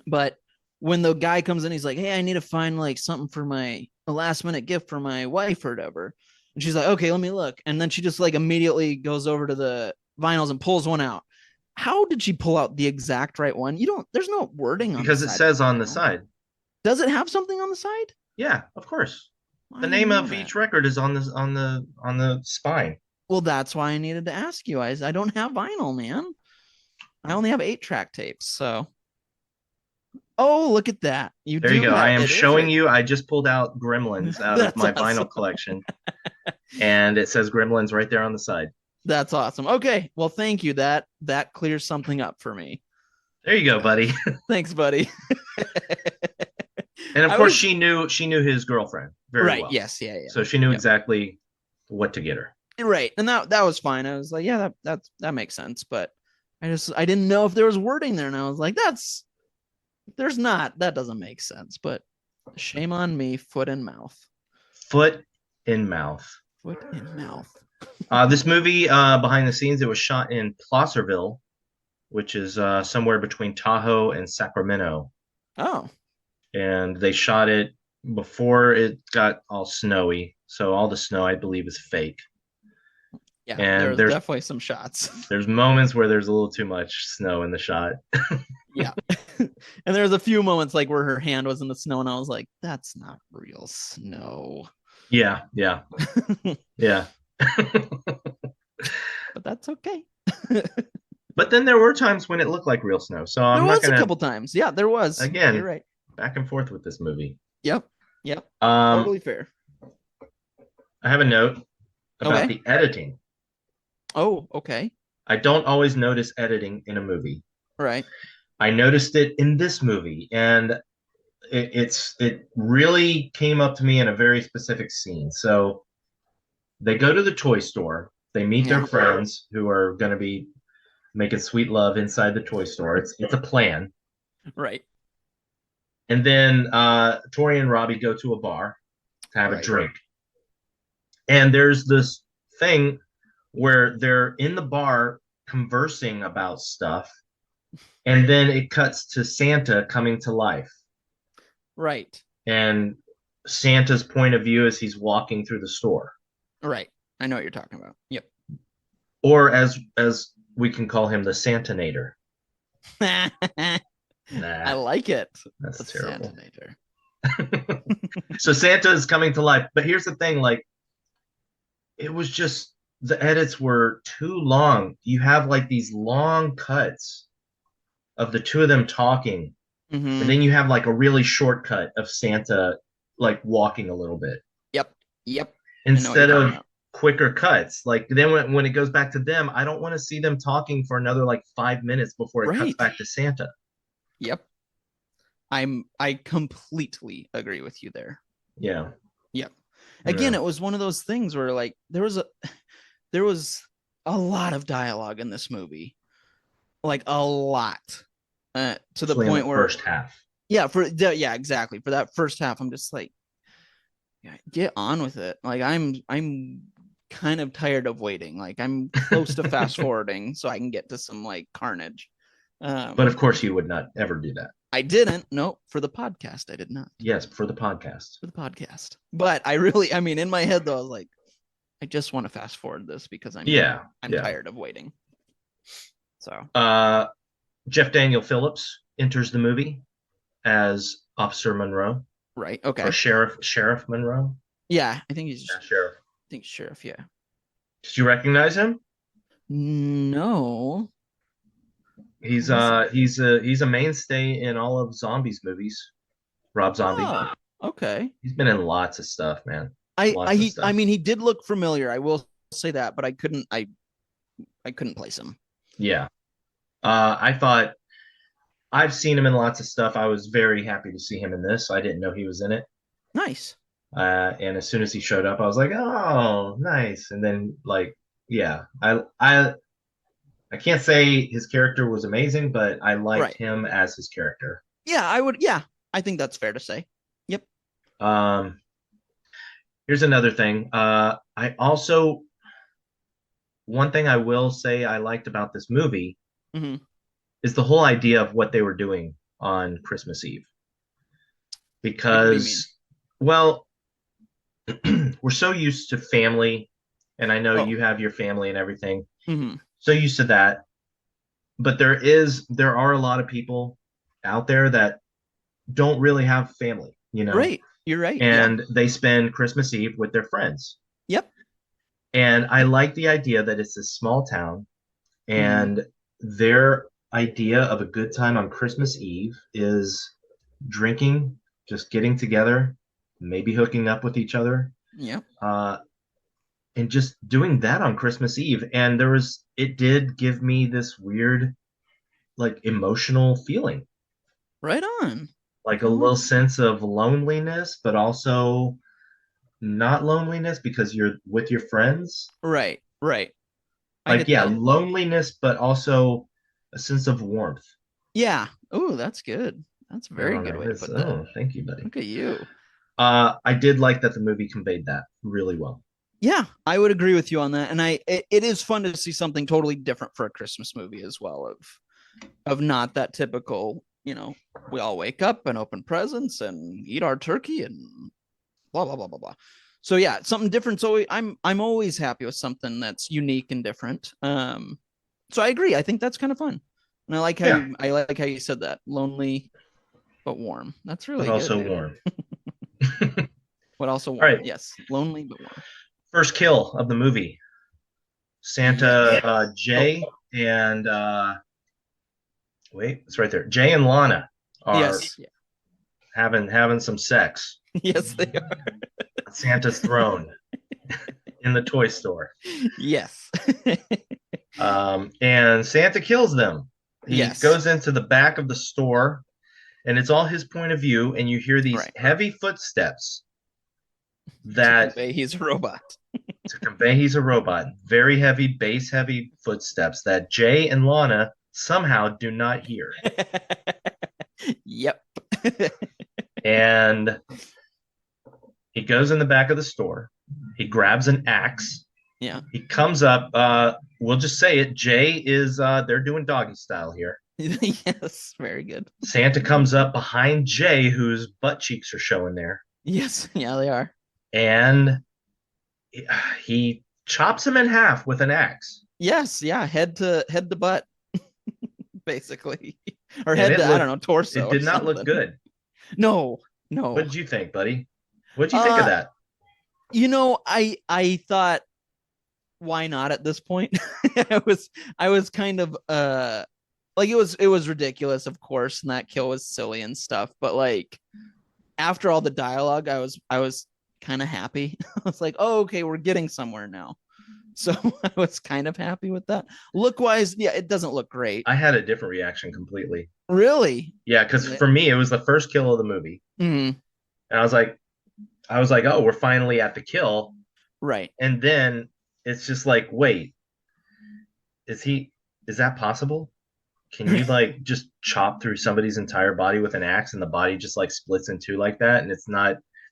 But when the guy comes in, he's like, hey, I need to find like something for a last minute gift for my wife or whatever. And she's like, okay, let me look. And then she just like immediately goes over to the vinyls and pulls one out. How did she pull out the exact right one? There's no wording on because it says on the side. Does it have something on the side? Yeah, of course. The name of each record is on the spine. Well, that's why I needed to ask you. I don't have vinyl, man. I only have 8-track tapes, so. Oh, look at that. There you go. I am showing you. I just pulled out Gremlins out of my vinyl collection. And it says Gremlins right there on the side. That's awesome. Okay. Well, thank you. That clears something up for me. There you go, buddy. Thanks, buddy. And of course, she knew his girlfriend very well. Yes. Yeah. So she knew exactly what to get her. Right. And that was fine. I was like, yeah, that makes sense. But I didn't know if there was wording there. And I was like, there's not. That doesn't make sense. But shame on me. Foot in mouth. Foot in mouth. Foot in mouth. This movie, behind the scenes, it was shot in Placerville, which is somewhere between Tahoe and Sacramento. Oh. And they shot it before it got all snowy. So all the snow, I believe, is fake. Yeah, and there's definitely some shots. There's moments where there's a little too much snow in the shot. Yeah. And there's a few moments like where her hand was in the snow and I was like, that's not real snow. Yeah. Yeah. But that's okay. But then there were times when it looked like real snow. So there was a couple times. Yeah, there was. Again, you're right. Back and forth with this movie. Yep. Totally fair. I have a note about the editing. Oh, okay. I don't always notice editing in a movie. Right. I noticed it in this movie, and it really came up to me in a very specific scene. So they go to the toy store. They meet their friends who are going to be making sweet love inside the toy store. It's a plan. Right. And then Tori and Robbie go to a bar to have a drink. And there's this thing where they're in the bar conversing about stuff, and then it cuts to Santa coming to life. Right. And Santa's point of view as he's walking through the store. Right. I know what you're talking about. Yep. Or as we can call him, the Santanator. I like it. That's the terrible. Santanator. So Santa is coming to life. But here's the thing, like, it was just, the edits were too long. You have like these long cuts of the two of them talking. Mm-hmm. And then you have like a really short cut of Santa like walking a little bit. Yep. Instead of quicker cuts. Like then when it goes back to them, I don't want to see them talking for another like 5 minutes before it cuts back to Santa. Yep. I completely agree with you there. Yeah. Yep. Again, it was one of those things where like there was a lot of dialogue in this movie. Like a lot. To the point where first half. Yeah, exactly. For that first half, I'm just like, get on with it. Like I'm kind of tired of waiting. Like I'm close to fast forwarding so I can get to some like carnage. But of course you would not ever do that. I didn't. No, for the podcast, I did not. Yes, for the podcast. For the podcast. But I mean, in my head though, I was like, I just want to fast forward this because I'm tired of waiting. So Jeff Daniel Phillips enters the movie as Officer Monroe. Right. Okay. Or Sheriff Monroe. Yeah, I think he's sheriff. I think sheriff. Yeah. Did you recognize him? No. He's a mainstay in all of Zombies movies. Rob Zombie. Oh, okay. He's been in lots of stuff, man. I mean, he did look familiar. I will say that, but I couldn't place him. Yeah. I thought I've seen him in lots of stuff. I was very happy to see him in this. I didn't know he was in it. Nice. And as soon as he showed up, I was like, oh, nice. And then like, yeah, I can't say his character was amazing, but I liked him as his character. Yeah, I would. Yeah, I think that's fair to say. Yep. Here's another thing. One thing I will say I liked about this movie is the whole idea of what they were doing on Christmas Eve. Because, well, we're so used to family, and I know you have your family and everything. Mm-hmm. So used to that. But there are a lot of people out there that don't really have family, you know? Right. You're right. And they spend Christmas Eve with their friends. Yep. And I like the idea that it's a small town, and their idea of a good time on Christmas Eve is drinking, just getting together, maybe hooking up with each other. Yep. And just doing that on Christmas Eve. And it did give me this weird, like, emotional feeling. Right on. Like a little sense of loneliness, but also not loneliness because you're with your friends. Right. Like, yeah, loneliness, but also a sense of warmth. Yeah. Oh, that's good. That's a very good way to put that. Oh, thank you, buddy. Look at you. I did like that the movie conveyed that really well. Yeah, I would agree with you on that. And it is fun to see something totally different for a Christmas movie as well, of not that typical, you know, we all wake up and open presents and eat our turkey and blah blah blah blah blah. So yeah, something different. So I'm always happy with something that's unique and different. So I agree. I think that's kind of fun. And I like how you said that. Lonely but warm. That's really but good. Also warm. But also warm. Right. Yes. Lonely but warm. First kill of the movie. Santa Jay and wait, it's right there. Jay and Lana are having some sex. Yes, they are. Santa's throne in the toy store. Yes. And Santa kills them. He Yes. goes into the back of the store, and it's all his point of view, and you hear these heavy footsteps to convey he's a robot. To convey he's a robot. Very heavy, bass heavy footsteps that Jay and Lana somehow do not hear. Yep. And he goes in the back of the store. He grabs an axe. Yeah. He comes up. We'll just say it. Jay is, they're doing doggy style here. Yes, very good. Santa comes up behind Jay, whose butt cheeks are showing there. Yes, yeah, they are. And he chops him in half with an axe. Yes, yeah, head to butt, basically, or head to, I don't know, torso. It did not look good. No. What did you think, buddy? What did you think of that? You know, I thought, why not at this point? I was kind of like it was ridiculous, of course, and that kill was silly and stuff, but like after all the dialogue, I was kind of happy. I was like, oh, okay, we're getting somewhere now. So I was kind of happy with that. Look wise, yeah, it doesn't look great. I had a different reaction completely. Really? Yeah, because for me, it was the first kill of the movie. Mm-hmm. And I was like, oh, we're finally at the kill. Right. And then it's just like, wait, is that possible? Can you like just chop through somebody's entire body with an axe and the body just like splits in two like that? And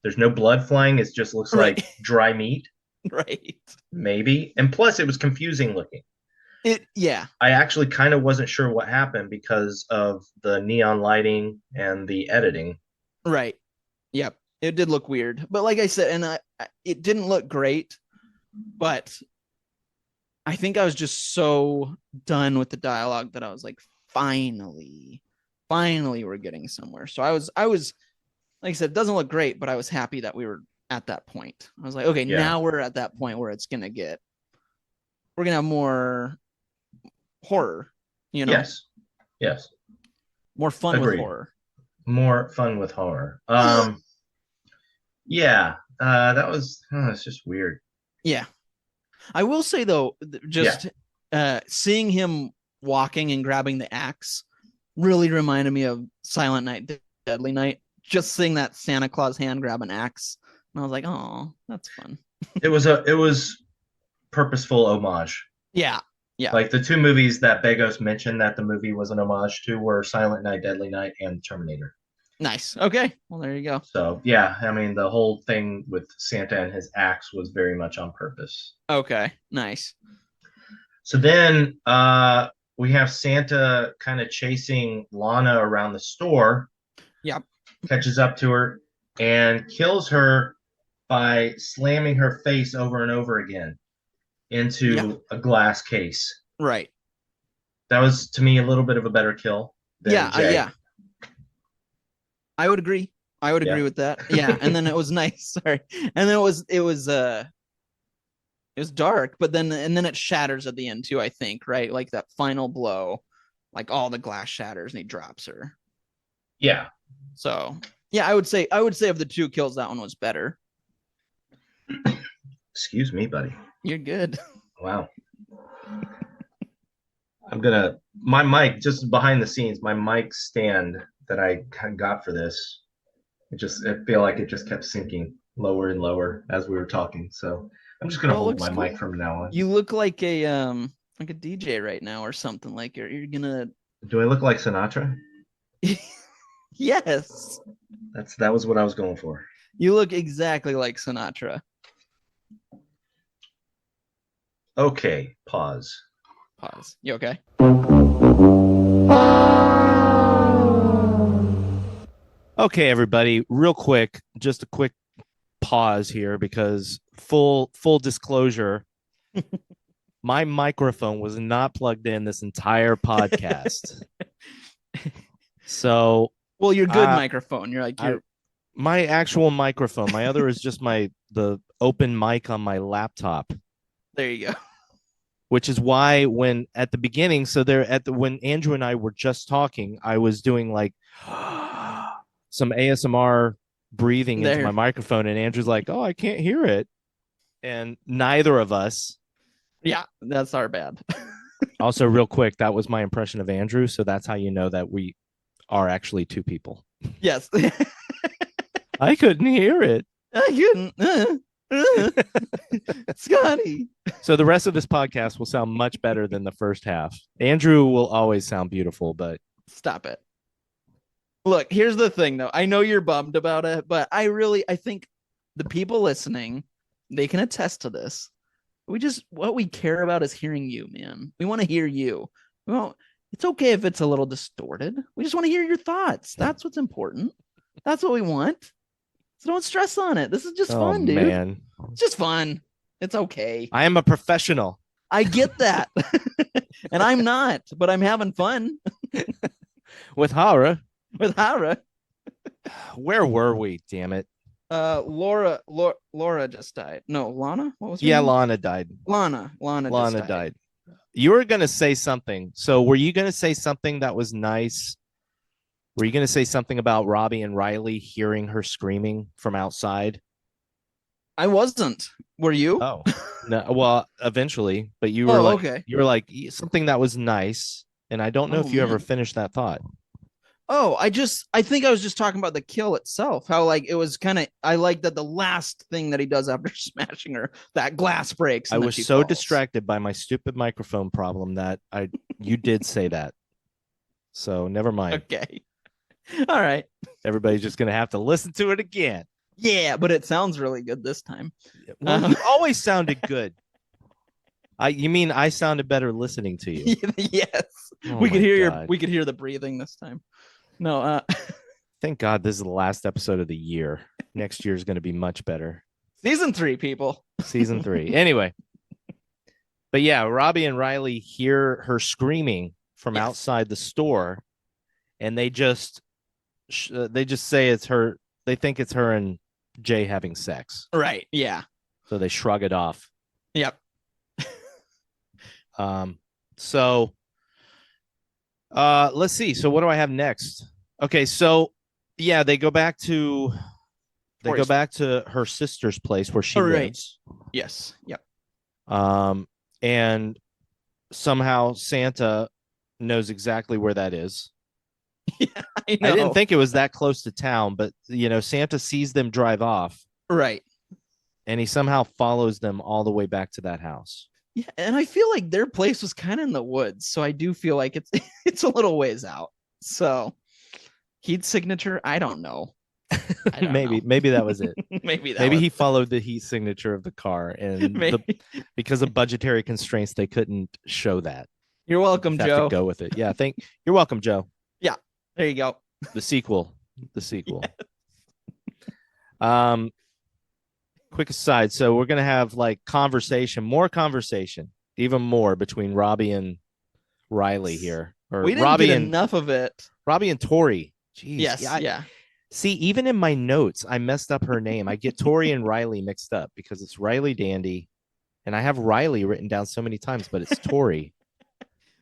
there's no blood flying. It just looks like dry meat. Right. Maybe. And plus it was confusing looking. Yeah. I actually kind of wasn't sure what happened because of the neon lighting and the editing. Right. Yep. It did look weird. But like I said, and it didn't look great, but I think I was just so done with the dialogue that I was like, finally we're getting somewhere. So I was like I said, it doesn't look great, but I was happy that we were at that point. I was like, okay, now we're at that point where we're gonna have more horror, you know? Yes. More fun with horror. More fun with horror. Yeah. That was it's just weird. Yeah. I will say though, just seeing him walking and grabbing the axe really reminded me of Silent Night, Deadly Night. Just seeing that Santa Claus hand grab an axe, and I was like, "Oh, that's fun." It was purposeful homage. Yeah. Like the two movies that Begos mentioned that the movie was an homage to were Silent Night, Deadly Night, and Terminator. Nice. Okay. Well, there you go. So yeah, I mean the whole thing with Santa and his axe was very much on purpose. Okay. Nice. So then we have Santa kind of chasing Lana around the store. Yep. Catches up to her and kills her by slamming her face over and over again into a glass case. Right. That was, to me, a little bit of a better kill than Jay. Yeah. I would agree. Agree with that. Yeah. And then it was nice. Sorry. And then it was dark, but then it shatters at the end too, I think, right? Like that final blow, like all the glass shatters and he drops her. Yeah. So yeah, I would say of the two kills, that one was better. Excuse me, buddy. You're good. Wow. My mic, just behind the scenes, my mic stand that I got for this, I feel like it just kept sinking lower and lower as we were talking. So I'm just gonna hold my mic from now on. You look like a DJ right now or something. Like you're gonna. Do I look like Sinatra? Yes. That was what I was going for. You look exactly like Sinatra. Okay, pause. You okay? Okay, everybody, real quick, just a quick pause here because full disclosure, my microphone was not plugged in this entire podcast. So, well, your good microphone. You're like my actual microphone. My other is just the open mic on my laptop. There you go. Which is why when at the beginning, when Andrew and I were just talking, I was doing like some ASMR breathing into my microphone, and Andrew's like, "Oh, I can't hear it," and neither of us. Yeah, that's our bad. Also, real quick, that was my impression of Andrew, so that's how you know that we are actually two people. Yes. I couldn't hear it. I couldn't. Scotty. So the rest of this podcast will sound much better than the first half. Andrew will always sound beautiful, but Stop it. Look, here's the thing though. I know you're bummed about it, but I think the people listening, they can attest to this. What we care about is hearing you, man. We want to hear you. Well, it's okay if it's a little distorted. We just want to hear your thoughts. That's what's important. That's what we want. So don't stress on it. This is just fun, dude. Man. It's just fun. It's okay. I am a professional. I get that. And I'm not, but I'm having fun With horror. with Hara. Where were we? Damn it. Laura just died. No, Lana? What was her Yeah, name? Lana died. Lana just died. You were going to say something. So were you going to say something that was nice? Were you going to say something about Robbie and Riley hearing her screaming from outside? I wasn't. Were you? Oh, no. Well, eventually, but you were okay. You were like something that was nice. And I don't know if you ever finished that thought. Oh, I think I was just talking about the kill itself. How like it was kind of, I like that the last thing that he does after smashing her, that glass breaks. I was so distracted by my stupid microphone problem that you did say that. So never mind. Okay. All right. Everybody's just gonna have to listen to it again. Yeah, but it sounds really good this time. Well, you always sounded good. You mean I sounded better listening to you? Yes. Oh we could hear God. we could hear the breathing this time. No, Thank God this is the last episode of the year. Next year is going to be much better. Season 3, people. Season 3. Anyway. But yeah, Robbie and Riley hear her screaming from outside the store, and they just say it's her. They think it's her and Jay having sex. Right. Yeah. So they shrug it off. Yep. So let's see. So what do I have next? Okay, so yeah, they go back to her sister's place where she lives. Yes. Yep. And somehow Santa knows exactly where that is. Yeah, I know. I didn't think it was that close to town, but Santa sees them drive off. Right. And he somehow follows them all the way back to that house. Yeah, and I feel like their place was kind of in the woods, so I do feel like it's a little ways out. So heat signature, I don't know. Maybe that was it. Maybe he followed the heat signature of the car, and because of budgetary constraints, they couldn't show that. You're welcome, Have Joe. to go with it. Yeah, you're welcome, Joe. Yeah, there you go. The sequel. Yes. Quick aside. So we're gonna have like more conversation, even more between Robbie and Riley here. Or we didn't Robbie get and enough of it. Robbie and Tori. Jeez. Yes. Yeah. See, even in my notes, I messed up her name. I get Tori and Riley mixed up because it's Riley Dandy, and I have Riley written down so many times, but it's Tori.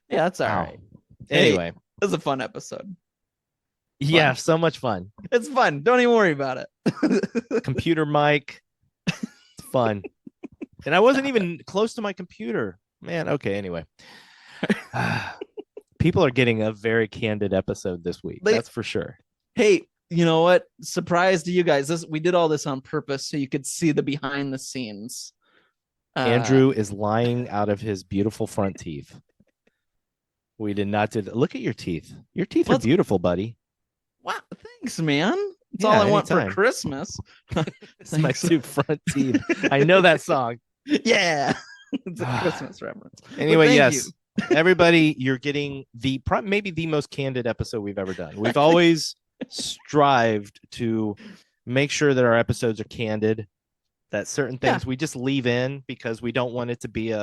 Yeah, that's all right. Anyway, it was a fun episode. Yeah, so much fun. It's fun. Don't even worry about it. Computer mic. It's fun. And I wasn't even close to my computer. Man, okay, anyway. People are getting a very candid episode this week. That's for sure. Hey, you know what? Surprise to you guys. We did all this on purpose so you could see the behind the scenes. Andrew is lying out of his beautiful front teeth. We did not do that. Look at your teeth. Your teeth are beautiful, buddy. Wow, thanks, man. It's all I want for Christmas. It's my two front teeth. I know that song. Yeah. It's a Christmas reference. Anyway, yes. Everybody, you're getting maybe the most candid episode we've ever done. We've always strived to make sure that our episodes are candid, that certain things we just leave in because we don't want it to be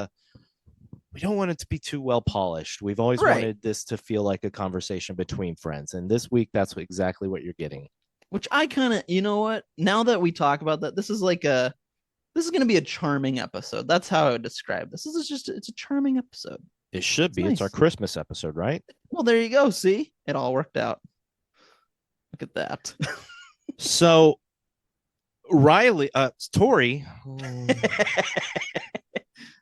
too well polished. We've always wanted this to feel like a conversation between friends. And this week, that's exactly what you're getting. Which I kind of, you know what? Now that we talk about that, this is going to be a charming episode. That's how I would describe this. It's a charming episode. It should be. Nice. It's our Christmas episode, right? Well, there you go. See, it all worked out. Look at that. So Riley, Tori. I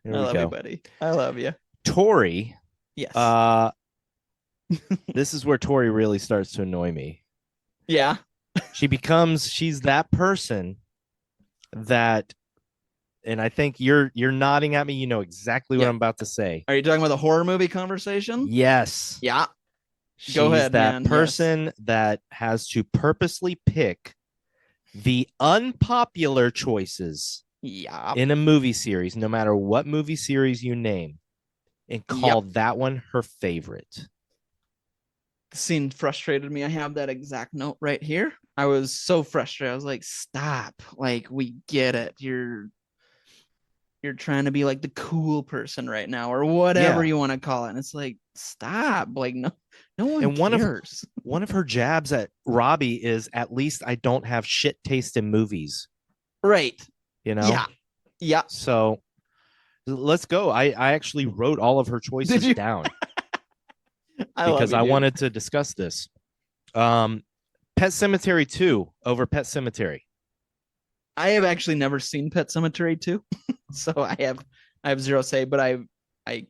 love you, buddy. I love you. Tori Yes. This is where Tori really starts to annoy me. Yeah. She's that person that, and I think you're nodding at me. You know exactly what Yeah. I'm about to say. Are you talking about the horror movie conversation? Yes. Yeah. She's Go ahead, that man. person that has to purposely pick the unpopular choices Yeah. in a movie series, no matter what movie series you name, and call that one her favorite. The scene frustrated me. I have that exact note right here. I was so frustrated. I was like, stop. Like, we get it. You're trying to be like the cool person right now, or whatever you want to call it. And it's like, stop. Like, no one And cares. one of her jabs at Robbie is, at least I don't have shit taste in movies. Right. You know? Yeah. Yeah. So let's go. I actually wrote all of her choices down because I wanted to discuss this. Pet Sematary 2 over Pet Sematary. I have actually never seen Pet Sematary 2, so I have zero say, but I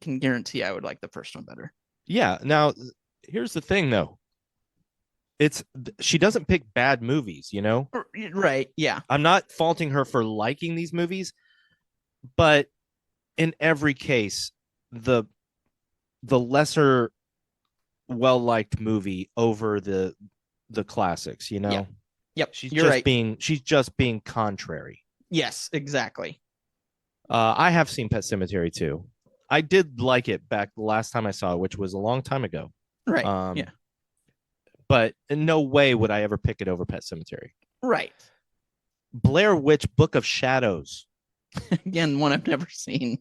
can guarantee I would like the first one better. Yeah. Now, here's the thing, though. She doesn't pick bad movies, you know? Right. Yeah. I'm not faulting her for liking these movies, but in every case, the lesser well-liked movie over the classics, you know? Yep. She's just being contrary. Yes, exactly. I have seen Pet Sematary 2. I did like it back the last time I saw it, which was a long time ago. Right. Yeah. But in no way would I ever pick it over Pet Sematary. Right. Blair Witch Book of Shadows. Again, one I've never seen.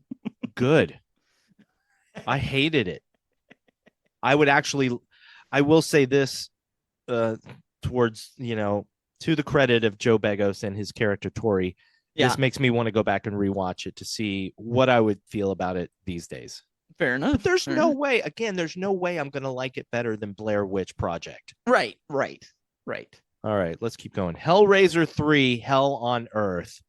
Good. I hated it. I will say this towards, to the credit of Joe Begos and his character Tori. Yeah. This makes me want to go back and rewatch it to see what I would feel about it these days. Fair enough. But there's no way I'm going to like it better than Blair Witch Project. Right. All right, let's keep going. Hellraiser 3, Hell on Earth.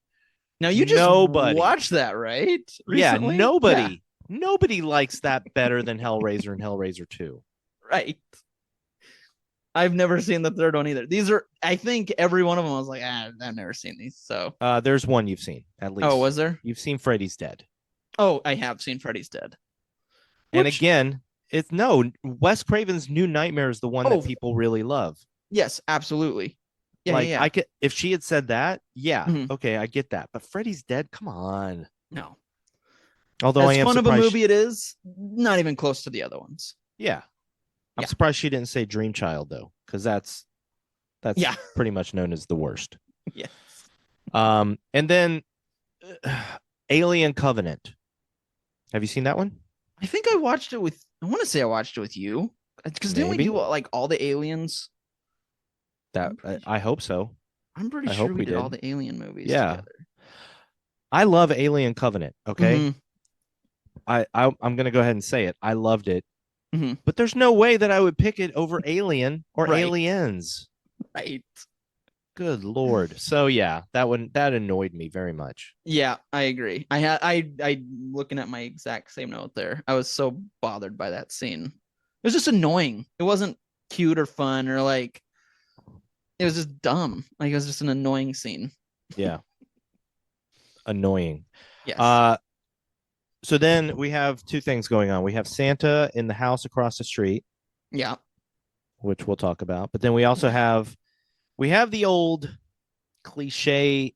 Now you just watched that, right? Recently? Yeah, nobody likes that better than Hellraiser and Hellraiser 2. Right. I've never seen the third one either. These are, I think every one of them I was like, I've never seen these. So there's one you've seen, at least. Oh, was there? You've seen Freddy's Dead. Oh, I have seen Freddy's Dead. And again, Wes Craven's New Nightmare is the one that people really love. Yes, absolutely. Yeah, like, yeah. I could, if she had said that, okay, I get that. But Freddy's Dead, come on. No. Although as fun of a movie it is, not even close to the other ones. Yeah. I'm surprised she didn't say Dream Child, though, because that's pretty much known as the worst. Yes. And then Alien Covenant. Have you seen that one? I think I watched it with. I want to say I watched it with you, because didn't we do like all the aliens? I hope so. I'm pretty sure we did all the Alien movies. Yeah. Together. I love Alien Covenant. Okay. I'm gonna go ahead and say it. I loved it. But there's no way that I would pick it over Alien or Aliens. Right. Good Lord. So yeah, that annoyed me very much. Yeah, I agree. I looking at my exact same note there. I was so bothered by that scene. It was just annoying. It wasn't cute or fun or like, it was just dumb. Like, it was just an annoying scene. Yeah. Annoying. Yes. So then we have two things going on. We have Santa in the house across the street. Yeah. Which we'll talk about. But then we also have the old cliche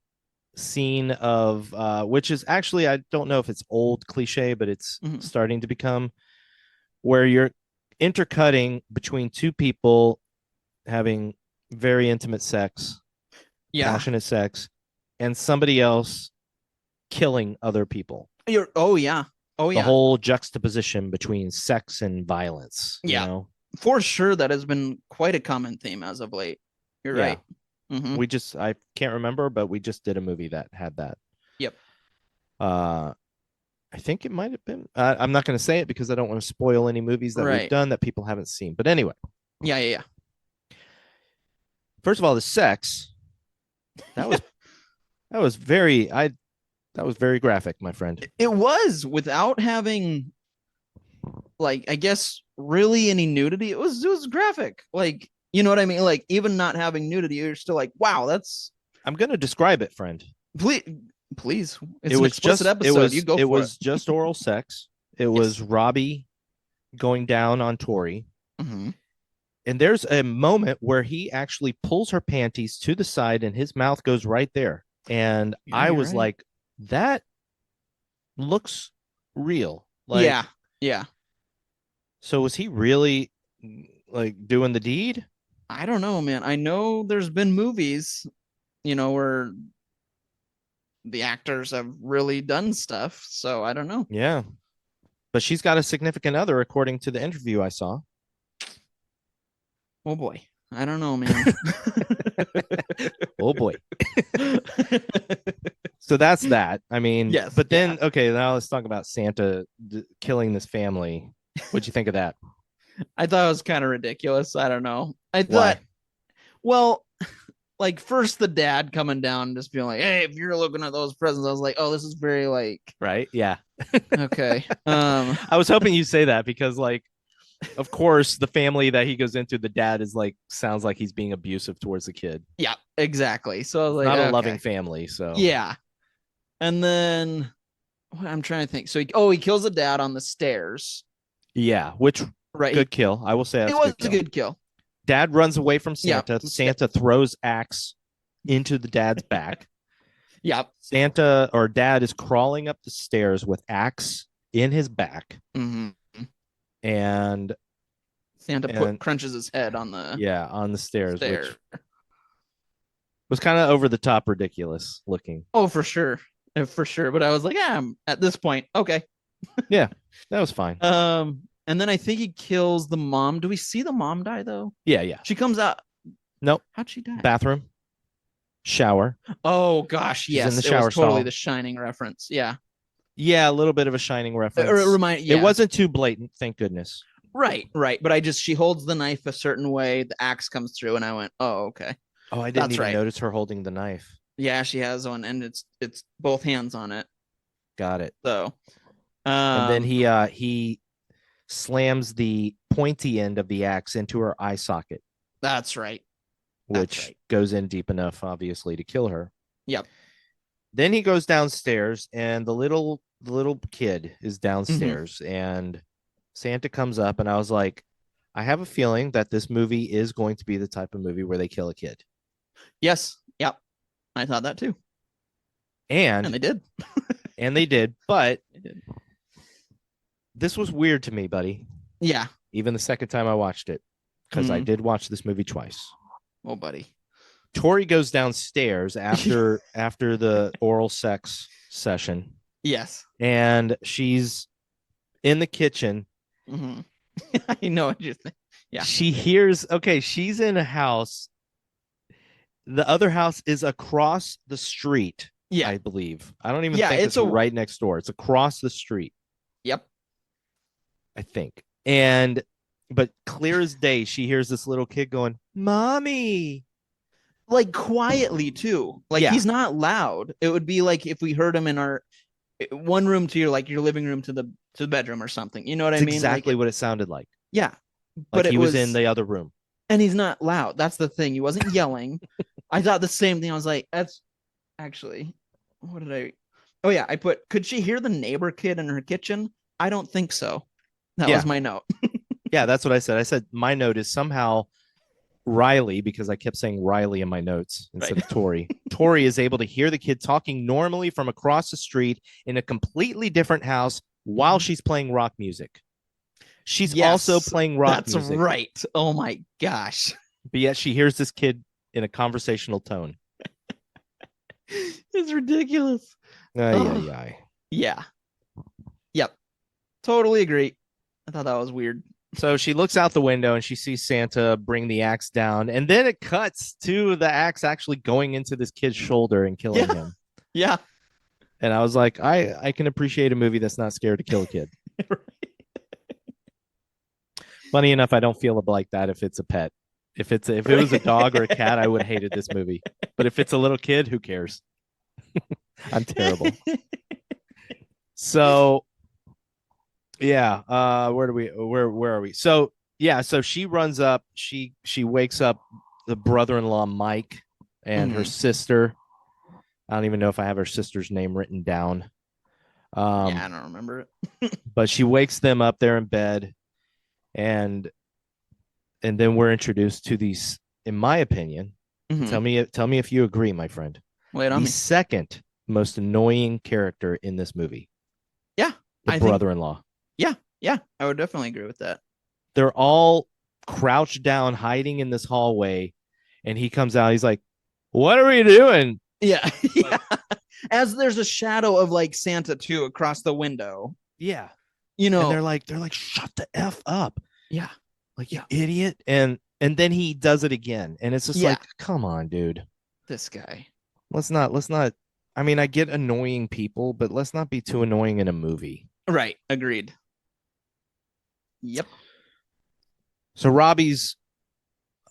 scene of which is actually, I don't know if it's old cliche, but it's starting to become, where you're intercutting between two people having very intimate sex, passionate sex, and somebody else killing other people. The whole juxtaposition between sex and violence. Yeah, you know? For sure. That has been quite a common theme as of late. You're right. I can't remember, but we just did a movie that had that. Yep. I think it might have been. I'm not going to say it because I don't want to spoil any movies that we've done that people haven't seen. But anyway. Yeah. First of all, the sex. That was very graphic, my friend. It was, without having like, I guess really any nudity. It was graphic. Like, you know what I mean? Like, even not having nudity, you're still like, wow, that's I'm going to describe it, friend. please. It's an explicit episode. You go for it. It was just oral sex. It was Robbie going down on Tori. Mm-hmm. And there's a moment where he actually pulls her panties to the side and his mouth goes right there. And I was like, that looks real. Like, yeah. So was he really like doing the deed? I don't know, man. I know there's been movies, where the actors have really done stuff. So I don't know. Yeah. But she's got a significant other, according to the interview I saw. Oh boy. I don't know, man. Oh boy. So that's that. I mean, yes. But then, okay, now let's talk about Santa killing this family. What'd you think of that? I thought it was kind of ridiculous. I don't know. I thought, well, like first the dad coming down and just being like, hey, if you're looking at those presents, I was like, oh, this is very like, right. Yeah. Okay. I was hoping you say that because like, of course, the family that he goes into, the dad is like, sounds like he's being abusive towards the kid. Yeah, exactly. So I was like, not a loving family. So yeah. And then I'm trying to think. So he kills the dad on the stairs. Yeah, which good kill. I will say it was a good kill. Dad runs away from Santa. Yeah. Santa throws axe into the dad's back. Yep. Santa or dad is crawling up the stairs with axe in his back. Mm-hmm. And Santa crunches his head on the stairs. Which was kind of over the top ridiculous looking. Oh, for sure. But I was like, I'm at this point. Okay. Yeah, that was fine. And then I think he kills the mom. Do we see the mom die though? Yeah. She comes out. Nope. How'd she die? Bathroom. Shower. Oh gosh, She's yes. in the shower it was totally stall. the Shining reference. Yeah. Yeah, a little bit of a Shining reference. It wasn't too blatant, thank goodness. Right. But she holds the knife a certain way, the axe comes through, and I went, oh, okay. Oh, I didn't even notice her holding the knife. Yeah, she has one, and it's both hands on it. Got it. So and then he slams the pointy end of the axe into her eye socket. That's right. Which goes in deep enough, obviously, to kill her. Yep. Then he goes downstairs, and the little kid is downstairs, and Santa comes up, and I was like, I have a feeling that this movie is going to be the type of movie where they kill a kid. Yes. Yep. I thought that too. And they did. And they did, but this was weird to me, buddy. Yeah. Even the second time I watched it, because I did watch this movie twice. Oh, buddy. Tori goes downstairs after the oral sex session. Yes. And she's in the kitchen. Mm-hmm. I know what you're thinking. Yeah. She hears, she's in a house. The other house is across the street. Yeah. I believe. I don't even think it's right next door. It's across the street. Yep. I think. But clear as day, she hears this little kid going, "Mommy." Like quietly too. Like he's not loud. It would be like if we heard him in our one room to your living room to the bedroom or something. You know what I mean? Exactly what it sounded like. Yeah. But he was in the other room. And he's not loud. That's the thing. He wasn't yelling. I thought the same thing. I was like, that's actually, what did I? Oh yeah, I put, could she hear the neighbor kid in her kitchen? I don't think so. That was my note. Yeah, that's what I said. I said my note is somehow Riley, because I kept saying Riley in my notes instead of Tori. Tori is able to hear the kid talking normally from across the street in a completely different house while she's playing rock music. She's also playing rock music. That's right. Oh my gosh. But yet she hears this kid in a conversational tone. It's ridiculous. Yeah. Yep. Totally agree. I thought that was weird. So she looks out the window and she sees Santa bring the axe down. And then it cuts to the axe actually going into this kid's shoulder and killing him. Yeah. And I was like, I can appreciate a movie that's not scared to kill a kid. Right. Funny enough, I don't feel like that if it's a pet. If it was a dog or a cat, I would have hated this movie. But if it's a little kid, who cares? I'm terrible. So Yeah. Where are we? So yeah, so she runs up, she wakes up the brother-in-law Mike and her sister. I don't even know if I have her sister's name written down. Yeah, I don't remember it. But she wakes them up there in bed, and then we're introduced to these, in my opinion. Tell me if you agree, my friend. Wait on the me. second most annoying character in this movie. Yeah. The brother-in-law. Yeah, I would definitely agree with that. They're all crouched down, hiding in this hallway, and he comes out. He's like, "What are we doing?" Yeah. Yeah. As there's a shadow of like Santa too across the window. Yeah. You know, and they're like, shut the F up. Yeah. Like, you idiot. And then he does it again. And it's just like, come on, dude. This guy. Let's not. I mean, I get annoying people, but let's not be too annoying in a movie. Right. Agreed. Yep. So Robbie's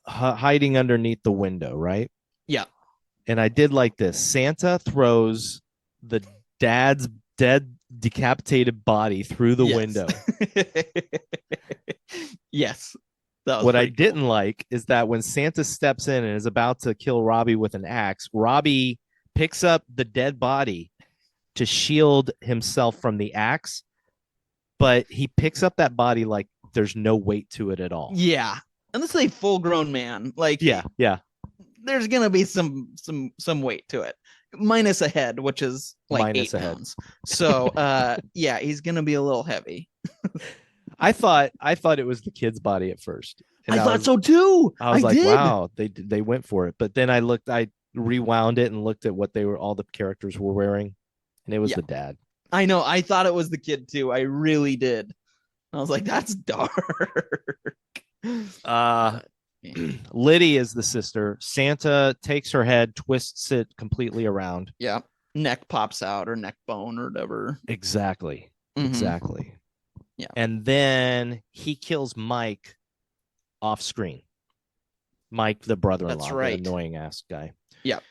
hiding underneath the window, right? Yeah. And I did like this. Santa throws the dad's dead, decapitated body through the window. Yes. What I didn't like is that when Santa steps in and is about to kill Robbie with an axe, Robbie picks up the dead body to shield himself from the axe, but he picks up that body like there's no weight to it at all. Yeah. And this is a full-grown man. Like, yeah. There's gonna be some weight to it, minus a head, which is like minus 8 pounds. So yeah, he's gonna be a little heavy. I thought it was the kid's body at first. I thought so too. I was like, wow, they went for it. But then I rewound it and looked at what all the characters were wearing, and it was the dad. I know. I thought it was the kid too. I really did. I was like, that's dark. Liddy is the sister. Santa takes her head, twists it completely around. Yeah. Neck pops out, or neck bone, or whatever. Exactly. Exactly. Yeah. And then he kills Mike off screen. Mike, the brother-in-law, that's right. The annoying ass guy. Yep.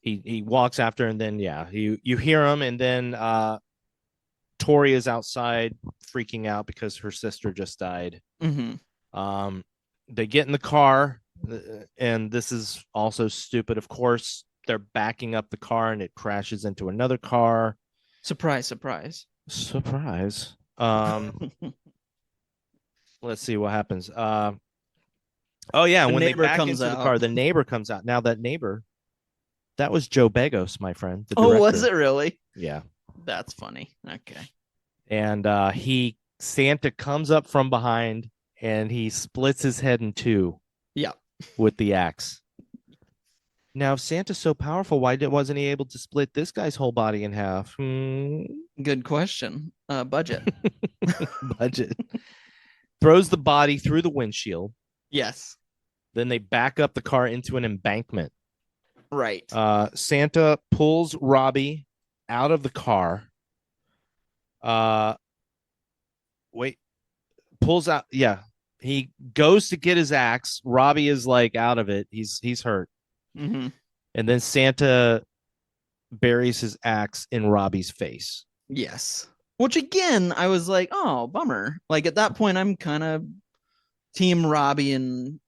He walks after, and then you hear him, and then Tori is outside freaking out because her sister just died. They get in the car, and this is also stupid. Of course, they're backing up the car, and it crashes into another car. Surprise. Let's see what happens. When they back into the car, the neighbor comes out. Now that neighbor, that was Joe Begos, my friend. The director. Oh, was it really? Yeah. That's funny. Okay. And Santa comes up from behind, and he splits his head in two. Yeah. With the axe. Now, if Santa's so powerful, why wasn't he able to split this guy's whole body in half? Good question. Budget. Budget. Throws the body through the windshield. Yes. Then they back up the car into an embankment. Right. Santa pulls Robbie out of the car. Pulls out. Yeah. He goes to get his axe. Robbie is like out of it. He's hurt. And then Santa buries his axe in Robbie's face. Yes. Which again, I was like, oh, bummer. Like at that point, I'm kind of team Robbie and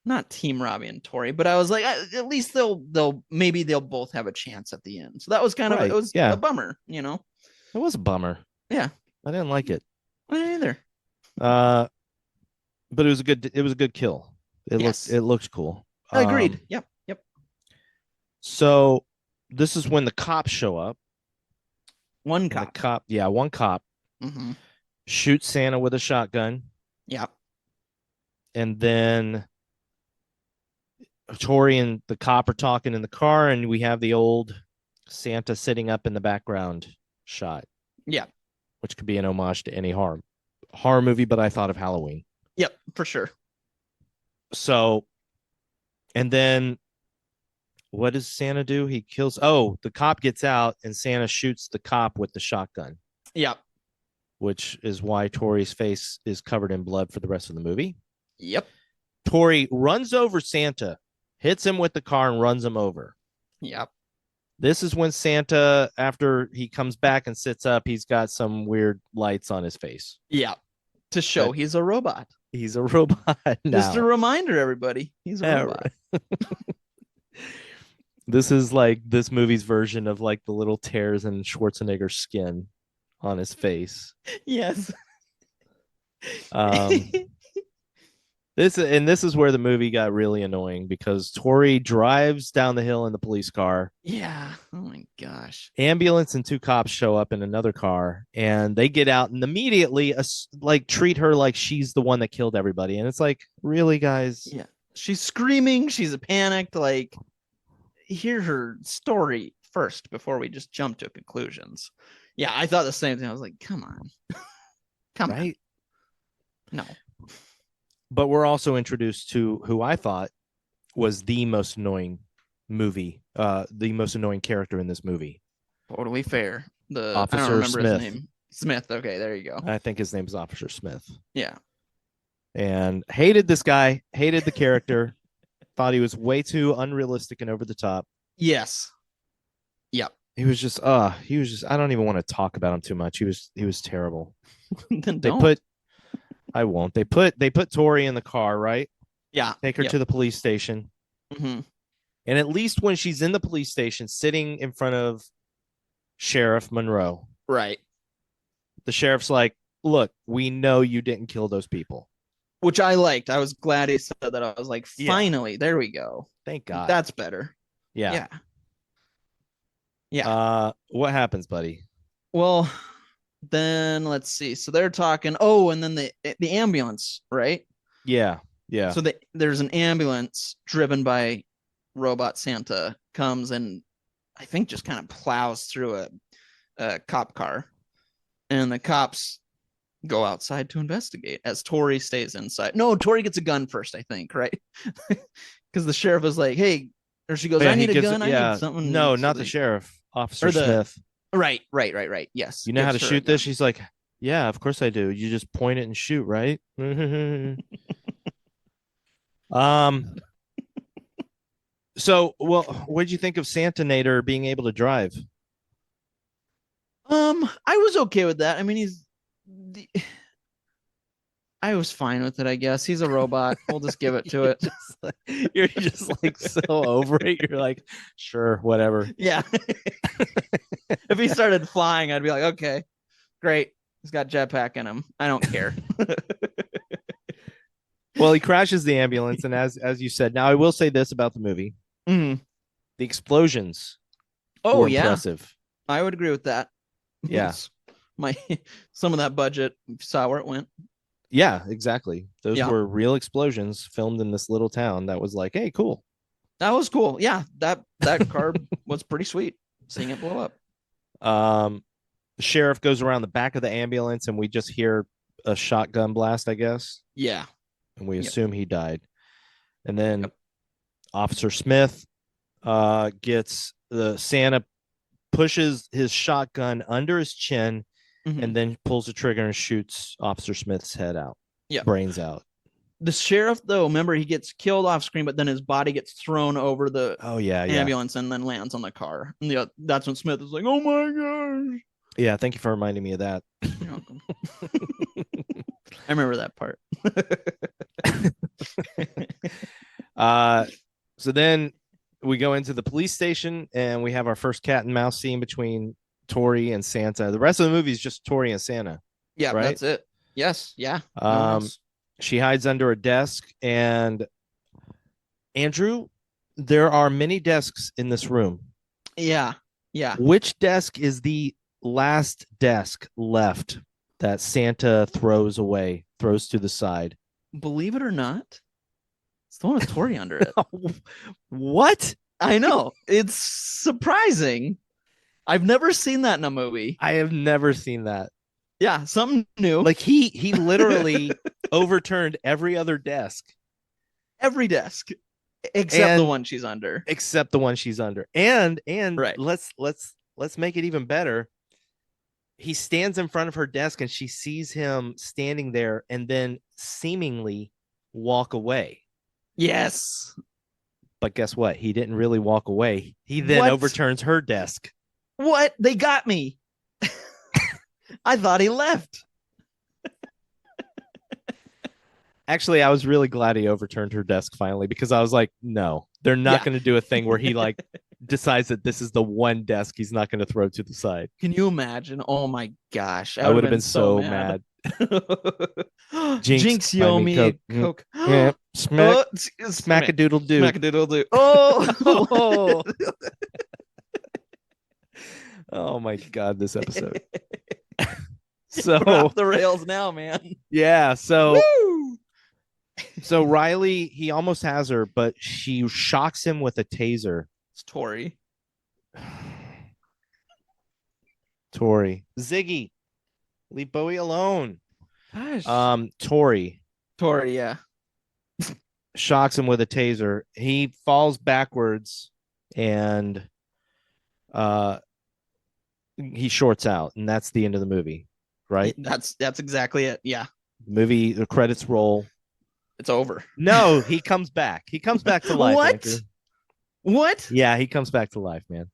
not team Robbie and Tori, but I was like, at least they'll both have a chance at the end. So that was kind of, it was a bummer, you know? It was a bummer. Yeah. I didn't like it. I didn't either. But it was a good kill. It looked cool. Agreed. Yep. So this is when the cops show up. One cop. One cop shoots Santa with a shotgun. Yep. And then Tori and the cop are talking in the car, and we have the old Santa sitting up in the background shot. Yeah. Which could be an homage to any horror movie, but I thought of Halloween. Yep, for sure. So, and then what does Santa do? He kills. Oh, the cop gets out, and Santa shoots the cop with the shotgun. Yep. Which is why Tori's face is covered in blood for the rest of the movie. Yep. Tori runs over Santa, hits him with the car, and runs him over. Yep. This is when Santa, after he comes back and sits up, he's got some weird lights on his face. Yeah. To show But- he's a robot. He's a robot now. Just a reminder, everybody. He's a Yeah, robot. This is like this movie's version of like the little tears in Schwarzenegger's skin on his face. Yes. This is where the movie got really annoying because Tori drives down the hill in the police car. Yeah. Oh my gosh. Ambulance and 2 cops show up in another car, and they get out and immediately like treat her like she's the one that killed everybody. And it's like, really, guys? Yeah. She's screaming. She's panicked. Like, hear her story first before we just jump to conclusions. Yeah, I thought the same thing. I was like, come on. Come Right? on. No. But we're also introduced to who I thought was the most annoying the most annoying character in this movie. Totally fair. I Officer don't remember Smith. his name. Smith. Okay, there you go. I think his name is Officer Smith. Yeah. And hated this guy, hated the character, thought he was way too unrealistic and over the top. Yes. Yep. He was just I don't even want to talk about him too much. He was terrible. Then They don't. I won't. They put Tori in the car, right? Yeah. Take her Yep. to the police station. Mhm. And at least when she's in the police station sitting in front of Sheriff Monroe, Right. the sheriff's like, "Look, we know you didn't kill those people." Which I liked. I was glad he said that. I was like, Yeah. finally, there we go. Thank God. That's better. yeah. Yeah. What happens, buddy? Well, then let's see. So they're talking. Oh, and then the ambulance, right? Yeah. Yeah. So there's an ambulance driven by Robot Santa comes and I think just kind of plows through a cop car, and the cops go outside to investigate as Tori stays inside. No, Tori gets a gun first, I think, right? Because the sheriff is like, "Hey," or she goes, Yeah, "I he need a gives gun. it- I yeah. need something." No, So not the they- sheriff. Officer Or the- Smith. Right. Yes. You know how to gives her a shoot this? gun. She's like, "Yeah, of course I do. You just point it and shoot, right?" So, well, what did you think of Santanator being able to drive? I was okay with that. I mean, I was fine with it, I guess. He's a robot. We'll just give it to it. You're just like so over it. You're like, sure, whatever. Yeah. If he started flying, I'd be like, okay, great. He's got jetpack in him. I don't care. Well, he crashes the ambulance, and as you said, now I will say this about the movie: Mhm. the explosions Oh were yeah, impressive. I would agree with that. Yeah. My some of that budget saw where it went. Yeah, exactly. Those Yeah. were real explosions filmed in this little town. That was like, hey, cool. That was cool. Yeah, that car was pretty sweet. Seeing it blow up. The sheriff goes around the back of the ambulance, and we just hear a shotgun blast, I guess, Yeah. and we Yep. assume he died. And then Yep. Officer Smith gets the Santa pushes his shotgun under his chin Mhm. and then pulls the trigger and shoots Officer Smith's head out. Yeah. Brains out. The sheriff, though, remember he gets killed off screen, but then his body gets thrown over the Oh yeah, yeah. ambulance and then lands on the car. And that's when Smith is like, "Oh my gosh!" Yeah, thank you for reminding me of that. You're welcome. I remember that part. So then we go into the police station and we have our first cat and mouse scene between Tori and Santa. The rest of the movie is just Tori and Santa. Yeah, Right? that's it. Yes, yeah. No one Um, else. She hides under a desk, and Andrew, there are many desks in this room. Yeah. Which desk is the last desk left that Santa throws to the side? Believe it or not, it's the one with Tori under it. What? I know. It's surprising. I've never seen that in a movie. I have never seen that. Yeah, something new. Like he literally overturned every other desk every desk except the And- one she's under. except the one she's under. And Right. let's make it even better. He stands in front of her desk and she sees him standing there and then seemingly walk away. Yes. But guess what? He didn't really walk away. He then What? overturns her desk. What? They got me. I thought he left. Actually, I was really glad he overturned her desk finally, because I was like, no, they're not going to do a thing where he like decides that this is the one desk he's not going to throw to the side. Can you imagine? Oh my gosh. I would have been so mad. Jinx, you buy owe me me Coke. a Coke. Yeah, smack, Oh, smack a doodle doo. Smack a doodle do. Oh. Oh my God, this episode. We're off the rails now, man. Yeah, so Woo! so Riley, he almost has her, but she shocks him with a taser. It's Tori. Tori. Ziggy. Leave Bowie alone. Gosh. Tori Tori, yeah. shocks him with a taser. He falls backwards and he shorts out, and that's the end of the movie, right? That's exactly it. Yeah. The credits roll. It's over. No, he comes back. He comes back to life. What? Andrew. What? Yeah, he comes back to life, man.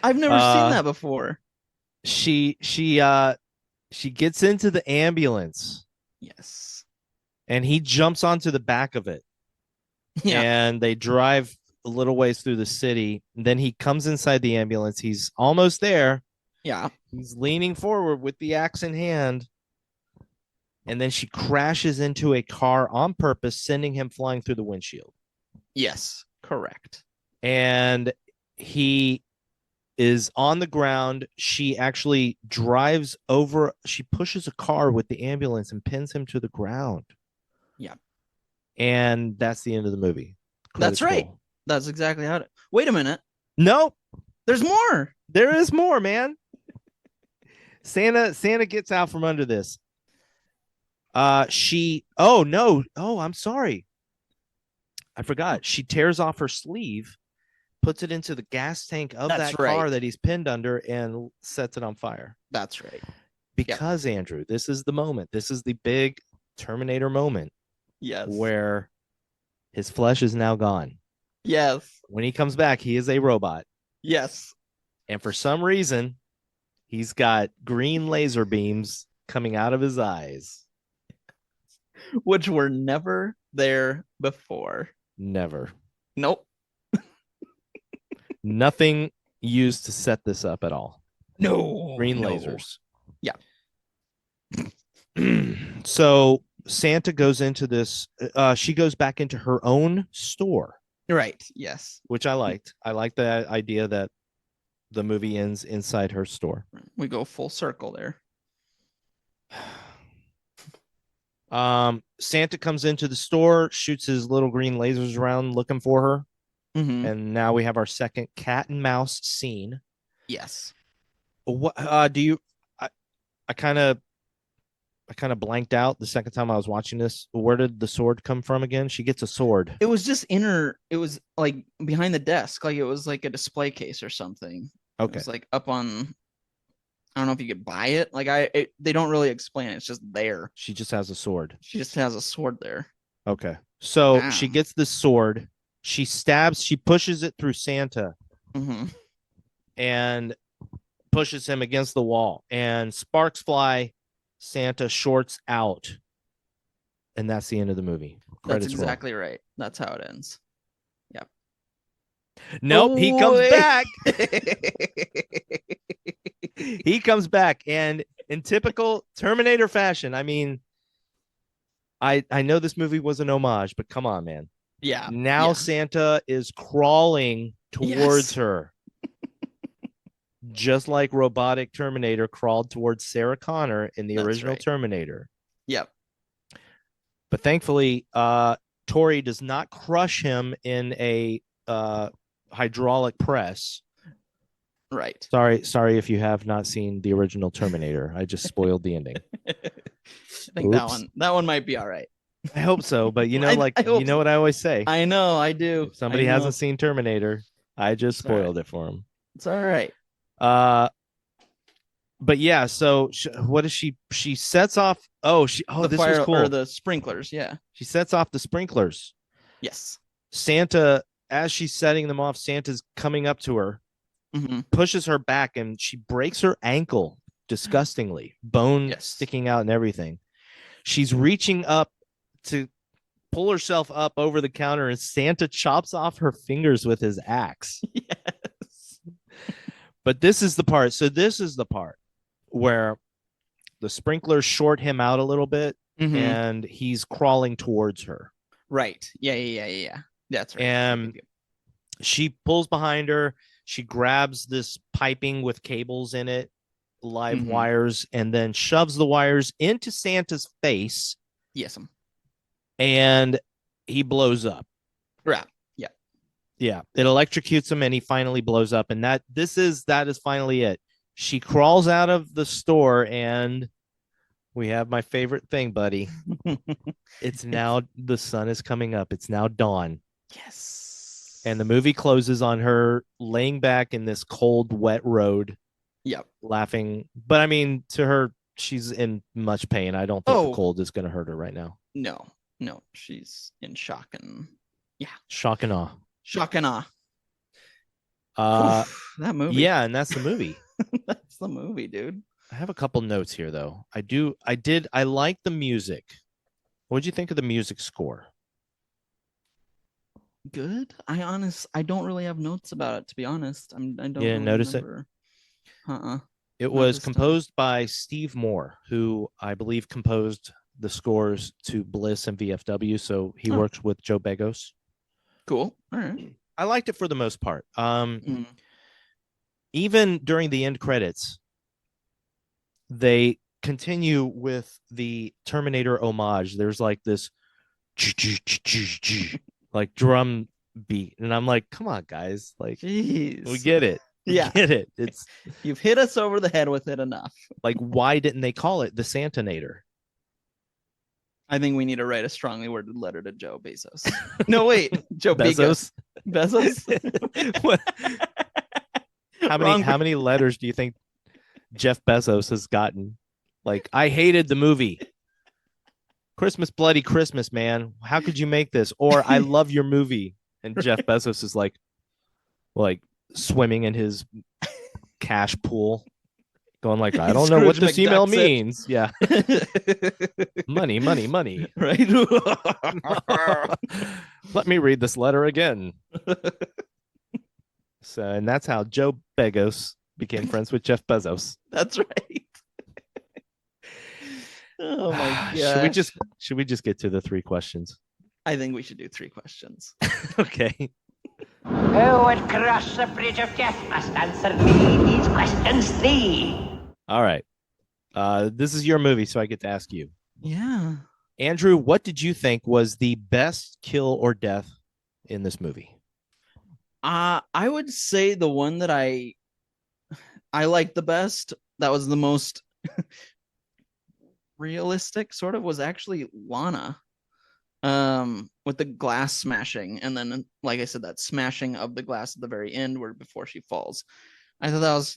I've never seen that before. She gets into the ambulance. Yes. And he jumps onto the back of it. Yeah. And they drive a little ways through the city. And then he comes inside the ambulance. He's almost there. Yeah. He's leaning forward with the axe in hand. And then she crashes into a car on purpose, sending him flying through the windshield. Yes, correct. And he is on the ground. She actually drives over. She pushes a car with the ambulance and pins him to the ground. Yeah. And that's the end of the movie. That's right. That's exactly how it. Wait a minute. Nope. There's more. There is more, man. Santa gets out from under this. Oh no. Oh, I'm sorry. I forgot. She tears off her sleeve, puts it into the gas tank of That's that right. car that he's pinned under, and sets it on fire. That's right. Because Andrew, this is the moment. This is the big Terminator moment. Yes. Where his flesh is now gone. Yes. When he comes back, he is a robot. Yes. And for some reason, he's got green laser beams coming out of his eyes. Which were never there before. Never. Nope. Nothing used to set this up at all. No. Green no. lasers. Yeah. So Santa goes into this. She goes back into her own store. Right. Yes. Which I liked. I liked the idea that the movie ends inside her store. We go full circle there. Santa comes into the store, shoots his little green lasers around looking for her. Mm-hmm. And now we have our second cat and mouse scene. Yes. What do you I kind of blanked out the second time I was watching this. Where did the sword come from again? She gets a sword. It was just it was like behind the desk, like it was like a display case or something. Okay. It was like up on, I don't know if you could buy it. Like they don't really explain it. It's just there. She just has a sword. She just has a sword there. Okay. So Wow. she gets this sword. She pushes it through Santa and pushes him against the wall, and sparks fly. Santa shorts out, and that's the end of the movie. That's exactly right. That's how it ends. Yep. Nope, he comes back. He comes back, and in typical Terminator fashion, I mean, I know this movie was an homage, but come on, man. Yeah. Now Santa is crawling towards her. Just like robotic Terminator crawled towards Sarah Connor in the original Terminator. Yep. But thankfully, Tori does not crush him in a hydraulic press. Right. Sorry if you have not seen the original Terminator. I just spoiled the ending. I think that one might be all right. I hope so, but you know, you know what I always say. I know, I do. If somebody hasn't seen Terminator, I just spoiled it for him. It's all right. But yeah, so what is she sets off this was cool. Or the sprinklers, yeah. She sets off the sprinklers. Yes. Santa as she's setting them off, Santa's coming up to her, pushes her back, and she breaks her ankle disgustingly, bone sticking out and everything. She's reaching up to pull herself up over the counter, and Santa chops off her fingers with his axe. Yes. But this is the part. So this is the part where the sprinklers short him out a little bit, and he's crawling towards her. Right. Yeah. That's right. And she pulls behind her. She grabs this piping with cables in it, live wires, and then shoves the wires into Santa's face. Yes. And he blows up. Right. Yeah. It electrocutes him, and he finally blows up. And that is finally it. She crawls out of the store, and we have my favorite thing, buddy. It's now the sun is coming up. It's now dawn. Yes. And the movie closes on her laying back in this cold, wet road. Yep. Laughing. But I mean, to her, she's in much pain. I don't think the cold is going to hurt her right now. No. She's in shock and Shock and awe. Shock and awe. That movie. Yeah, and that's the movie. That's the movie, dude. I have a couple notes here, though. I like the music. What did you think of the music score? Good. I don't really have notes about it, to be honest. I don't You didn't notice remember. It was composed by Steve Moore, who I believe composed the scores to Bliss and VFW. So he works with Joe Begos. Cool. All right. I liked it for the most part. Even during the end credits, they continue with the Terminator homage. There's like this like drum beat, and I'm like, come on, guys, like, jeez, we get it. Yeah, get it. It's you've hit us over the head with it enough. Like, why didn't they call it the Santanator? I think we need to write a strongly worded letter to Joe Bezos. No, wait, Joe Bezos. Bezos. How many letters do you think Jeff Bezos has gotten? Like, I hated the movie. Christmas, bloody Christmas, man. How could you make this? Or I love your movie. And Jeff Bezos is like swimming in his cash pool, going like, I don't know what this email means. Yeah. Money. Right. Let me read this letter again. So, and that's how Joe Begos became friends with Jeff Bezos. That's right. Oh my god. Should we just get to the 3 questions? I think we should do 3 questions. Okay. Who would cross the bridge of death must answer me these questions 3. All right. This is your movie, so I get to ask you. Yeah. Andrew, what did you think was the best kill or death in this movie? I would say the one that I liked the best, that was the most realistic, sort of, was actually Lana. With the glass smashing, and then, like I said, that smashing of the glass at the very end before she falls. I thought that was,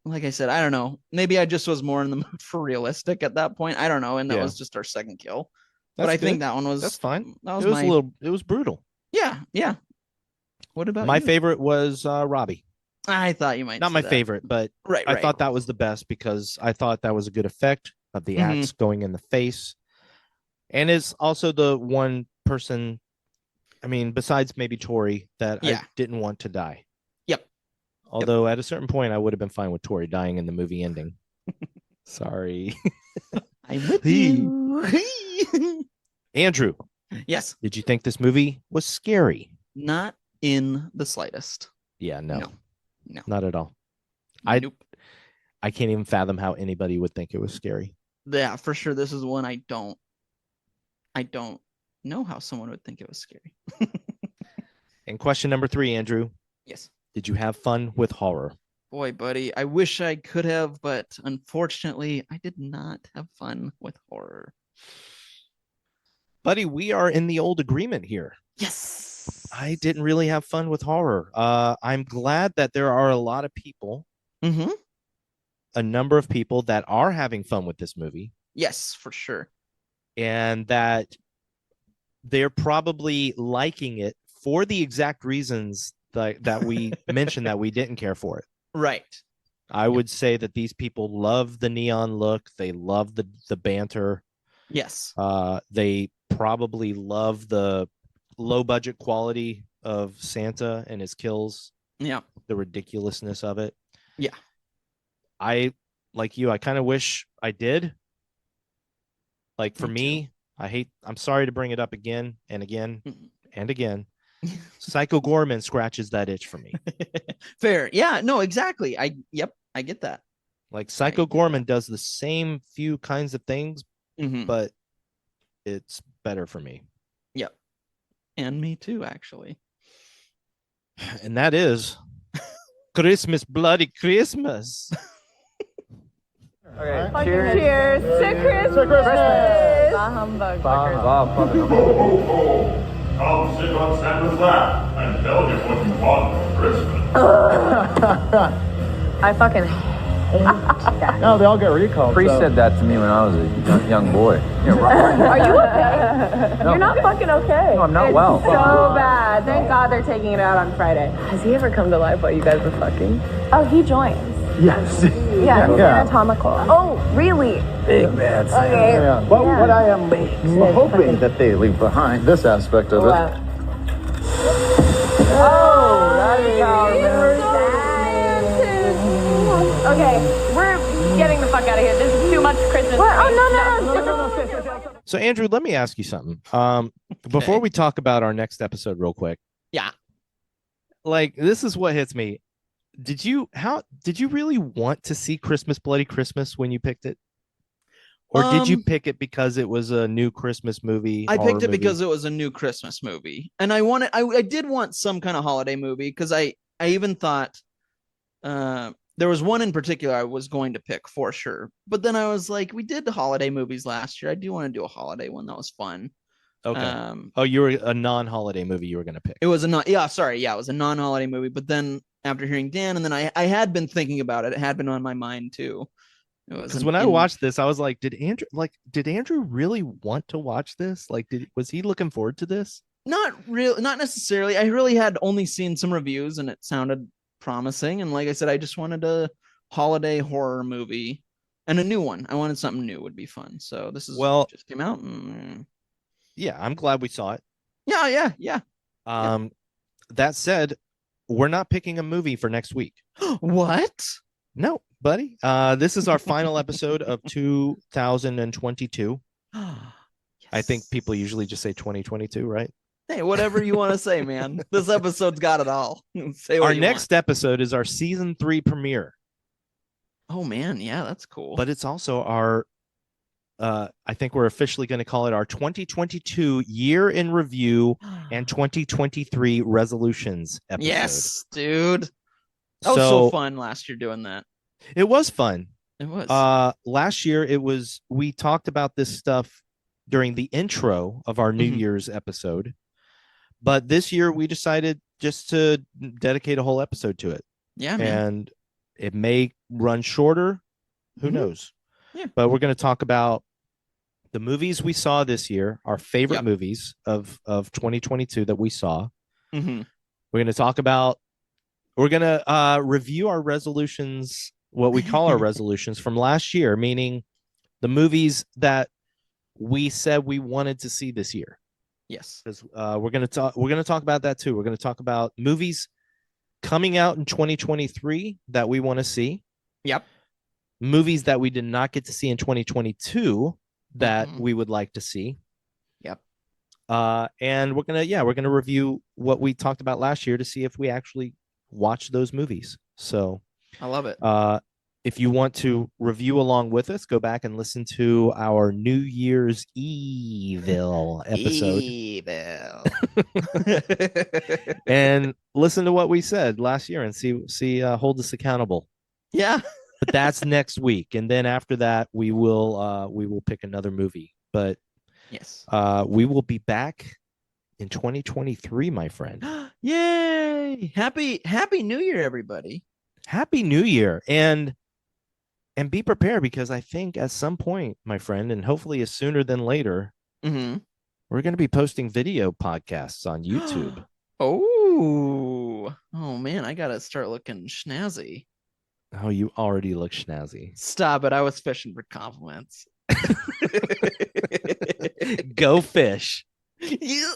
like I said, I don't know. Maybe I just was more in the mood for realistic at that point. I don't know. And that was just our second kill. But I think that one was, that's fine. That was it was brutal. Yeah. What about my you? favorite was Robbie. I thought you might not my favorite, but I thought that was the best because I thought that was a good effect of the axe going in the face. And it's also the one person, I mean, besides maybe Tori, that I didn't want to die. Yep. Although at a certain point, I would have been fine with Tori dying in the movie ending. Sorry. I'm with you. Andrew. Yes. Did you think this movie was scary? Not in the slightest. Yeah, no. No. Not at all. Nope. I can't even fathom how anybody would think it was scary. Yeah, for sure. This is one I don't know how someone would think it was scary. And question number 3, Andrew. Yes. Did you have fun with horror? Boy, buddy, I wish I could have, but unfortunately, I did not have fun with horror. Buddy, we are in the old agreement here. Yes. I didn't really have fun with horror. I'm glad that there are a lot of people, a number of people that are having fun with this movie. Yes, for sure. And that they're probably liking it for the exact reasons that we mentioned that we didn't care for it. Right. I would say that these people love the neon look. They love the banter. Yes. They probably love the low budget quality of Santa and his kills. Yeah. The ridiculousness of it. Yeah. I, like you, I kind of wish I did. Like for me, I'm sorry to bring it up again and again and again. Psycho Gorman scratches that itch for me. Fair. Yeah, no, exactly. I get that. Like Psycho Gorman does the same few kinds of things, but it's better for me. Yep. And me too, actually. And that is Christmas, bloody Christmas. Okay, cheers to Christmas. Bah humbug. Come sit on Santa's lap and tell him what you want for Christmas. I fucking hate that. No, they all get recalled. Bree said that to me when I was a young boy. Yeah, right. Are you okay? No. You're not fucking okay. No, I'm not it's well. So bad. Thank God they're taking it out on Friday. Has he ever come to life while you guys were fucking? Oh, he joins. Yes. Yeah, he's anatomical. Oh, really? Big bad Santa. Okay. Yeah. But what I am hoping that they leave behind, this aspect of it. Oh, that is how Okay, we're getting the fuck out of here. This is too much Christmas. what? Oh, no. So Andrew, let me ask you something. Before we talk about our next episode real quick. Yeah. Like, this is what hits me. Did you really want to see Christmas, Bloody Christmas when you picked it? Or did you pick it because it was a new Christmas movie? I picked it because it was a new Christmas movie. And I did want some kind of holiday movie because I even thought there was one in particular I was going to pick for sure. But then I was like, we did the holiday movies last year. I do want to do a holiday one. That was fun. Okay. You were a non-holiday movie you were going to pick. It was it was a non-holiday movie. But then after hearing Dan, and then I had been thinking about it. It had been on my mind too. Because when I watched this, I was like, did Andrew really want to watch this? Like, was he looking forward to this? Not necessarily. I really had only seen some reviews and it sounded promising. And like I said, I just wanted a holiday horror movie and a new one. I wanted something new would be fun. So this is just came out. Yeah, I'm glad we saw it. Yeah. That said, we're not picking a movie for next week. What? No, buddy. This is our final episode of 2022. Yes. I think people usually just say 2022, right? Hey, whatever you want to say, man. This episode's got it all. Say what our you next want. episode is our season 3 premiere. Oh man, yeah, that's cool. But it's also our I think we're officially going to call it our 2022 year in review and 2023 resolutions episode. Yes, dude. That was so fun last year doing that. It was fun. It was. Last year we talked about this stuff during the intro of our New Year's episode. But this year we decided just to dedicate a whole episode to it. Yeah, man. And it may run shorter. Who knows? Yeah. But we're going to talk about the movies we saw this year, our favorite movies of 2022 that we saw. Mm-hmm. We're going to review our resolutions, what we call our resolutions from last year, meaning the movies that we said we wanted to see this year. Yes. Because we're going to talk about that too. We're going to talk about movies coming out in 2023 that we want to see. Yep. Movies that we did not get to see in 2022 that we would like to see. Yep. And we're gonna review what we talked about last year to see if we actually watched those movies. So I love it. If you want to review along with us, go back and listen to our New Year's Evil episode. Evil. And listen to what we said last year and see hold us accountable. Yeah. But that's next week, and then after that we will pick another movie. But yes, we will be back in 2023, my friend. Yay! Happy New Year, everybody. Happy New Year, and be prepared, because I think at some point, my friend, and hopefully as sooner than later, we're going to be posting video podcasts on YouTube. Oh man, I gotta start looking snazzy. Oh, you already look snazzy. Stop it! I was fishing for compliments. Go fish. Yeah.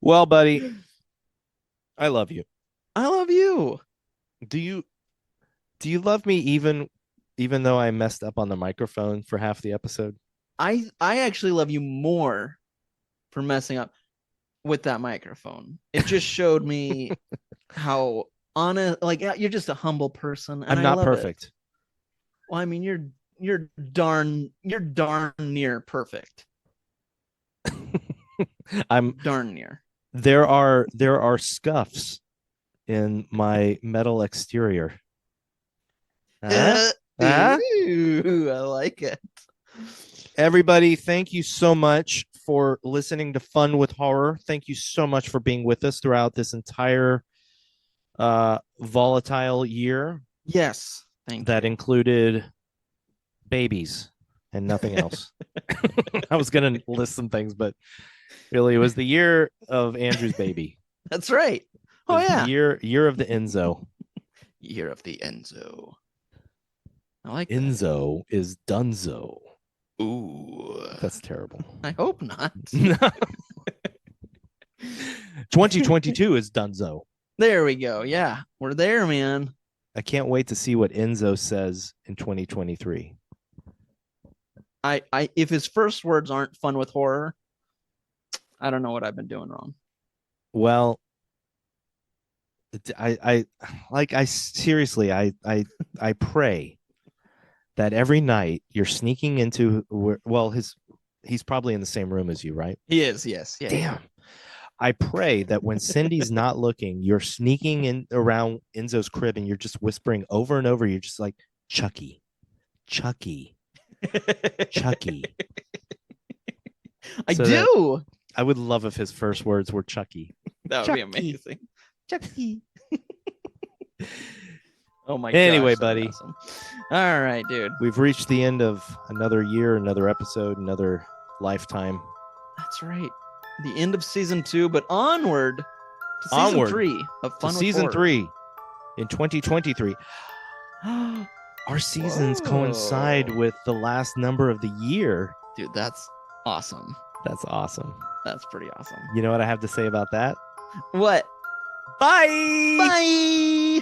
Well, buddy, I love you. I love you. Do you love me even though I messed up on the microphone for half the episode? I actually love you more for messing up with that microphone. It just showed me how honest, like you're just a humble person. And I'm I not love perfect. It. Well, I mean, you're darn near perfect. I'm darn near. There are scuffs in my metal exterior. Ooh, I like it. Everybody, thank you so much for listening to Fun with Horror. Thank you so much for being with us throughout this entire volatile year. Yes, thank that you. Included babies and nothing else. I was going to list some things, but really, it was the year of Andrew's baby. That's right. Oh yeah, year of the Enzo. Year of the Enzo. I like Enzo that. Is Dunzo. Ooh, that's terrible. I hope not. 2022 is Dunzo. There we go. Yeah, we're there, man. I can't wait to see what Enzo says in 2023. I if his first words aren't fun with horror, I don't know what I've been doing wrong. Well, I seriously, I pray that every night you're sneaking into he's probably in the same room as you, right? He is, yes. Yeah. Damn. I pray that when Cindy's not looking, you're sneaking in around Enzo's crib and you're just whispering over and over. You're just like, Chucky. I do. I would love if his first words were Chucky. That would be amazing. Chucky. Oh my god. Anyway, buddy. Awesome. All right, dude. We've reached the end of another year, another episode, another lifetime. That's right. The end of season 2, but onward to season 3 of Fun with season Horror. 3 in 2023. Our seasons coincide with the last number of the year. Dude, that's awesome. That's awesome. That's pretty awesome. You know what I have to say about that? What? Bye. Bye.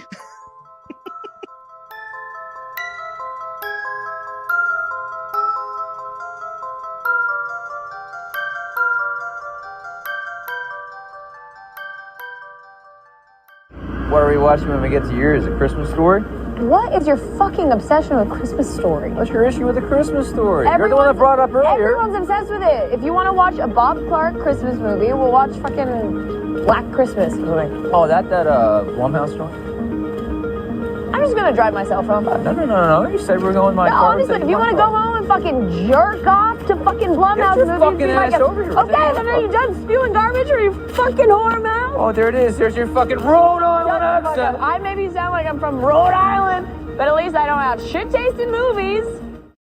What are we watching when we get to yours? A Christmas Story? What is your fucking obsession with Christmas Story? What's your issue with the Christmas Story? You're the one that brought it up earlier. Everyone's obsessed with it. If you want to watch a Bob Clark Christmas movie, we'll watch fucking Black Christmas. Oh, that Blumhouse joint? I'm just gonna drive myself home. No. You said we're going my car. Honestly, if you want to go home and fucking jerk off to fucking Blumhouse Get your movies, fucking be like ass over here. okay, then are you done spewing garbage or you fucking whore mouth? Oh, there it is. There's your fucking Rhode Island accent. I maybe sound like I'm from Rhode Island, but at least I don't have shit taste in movies.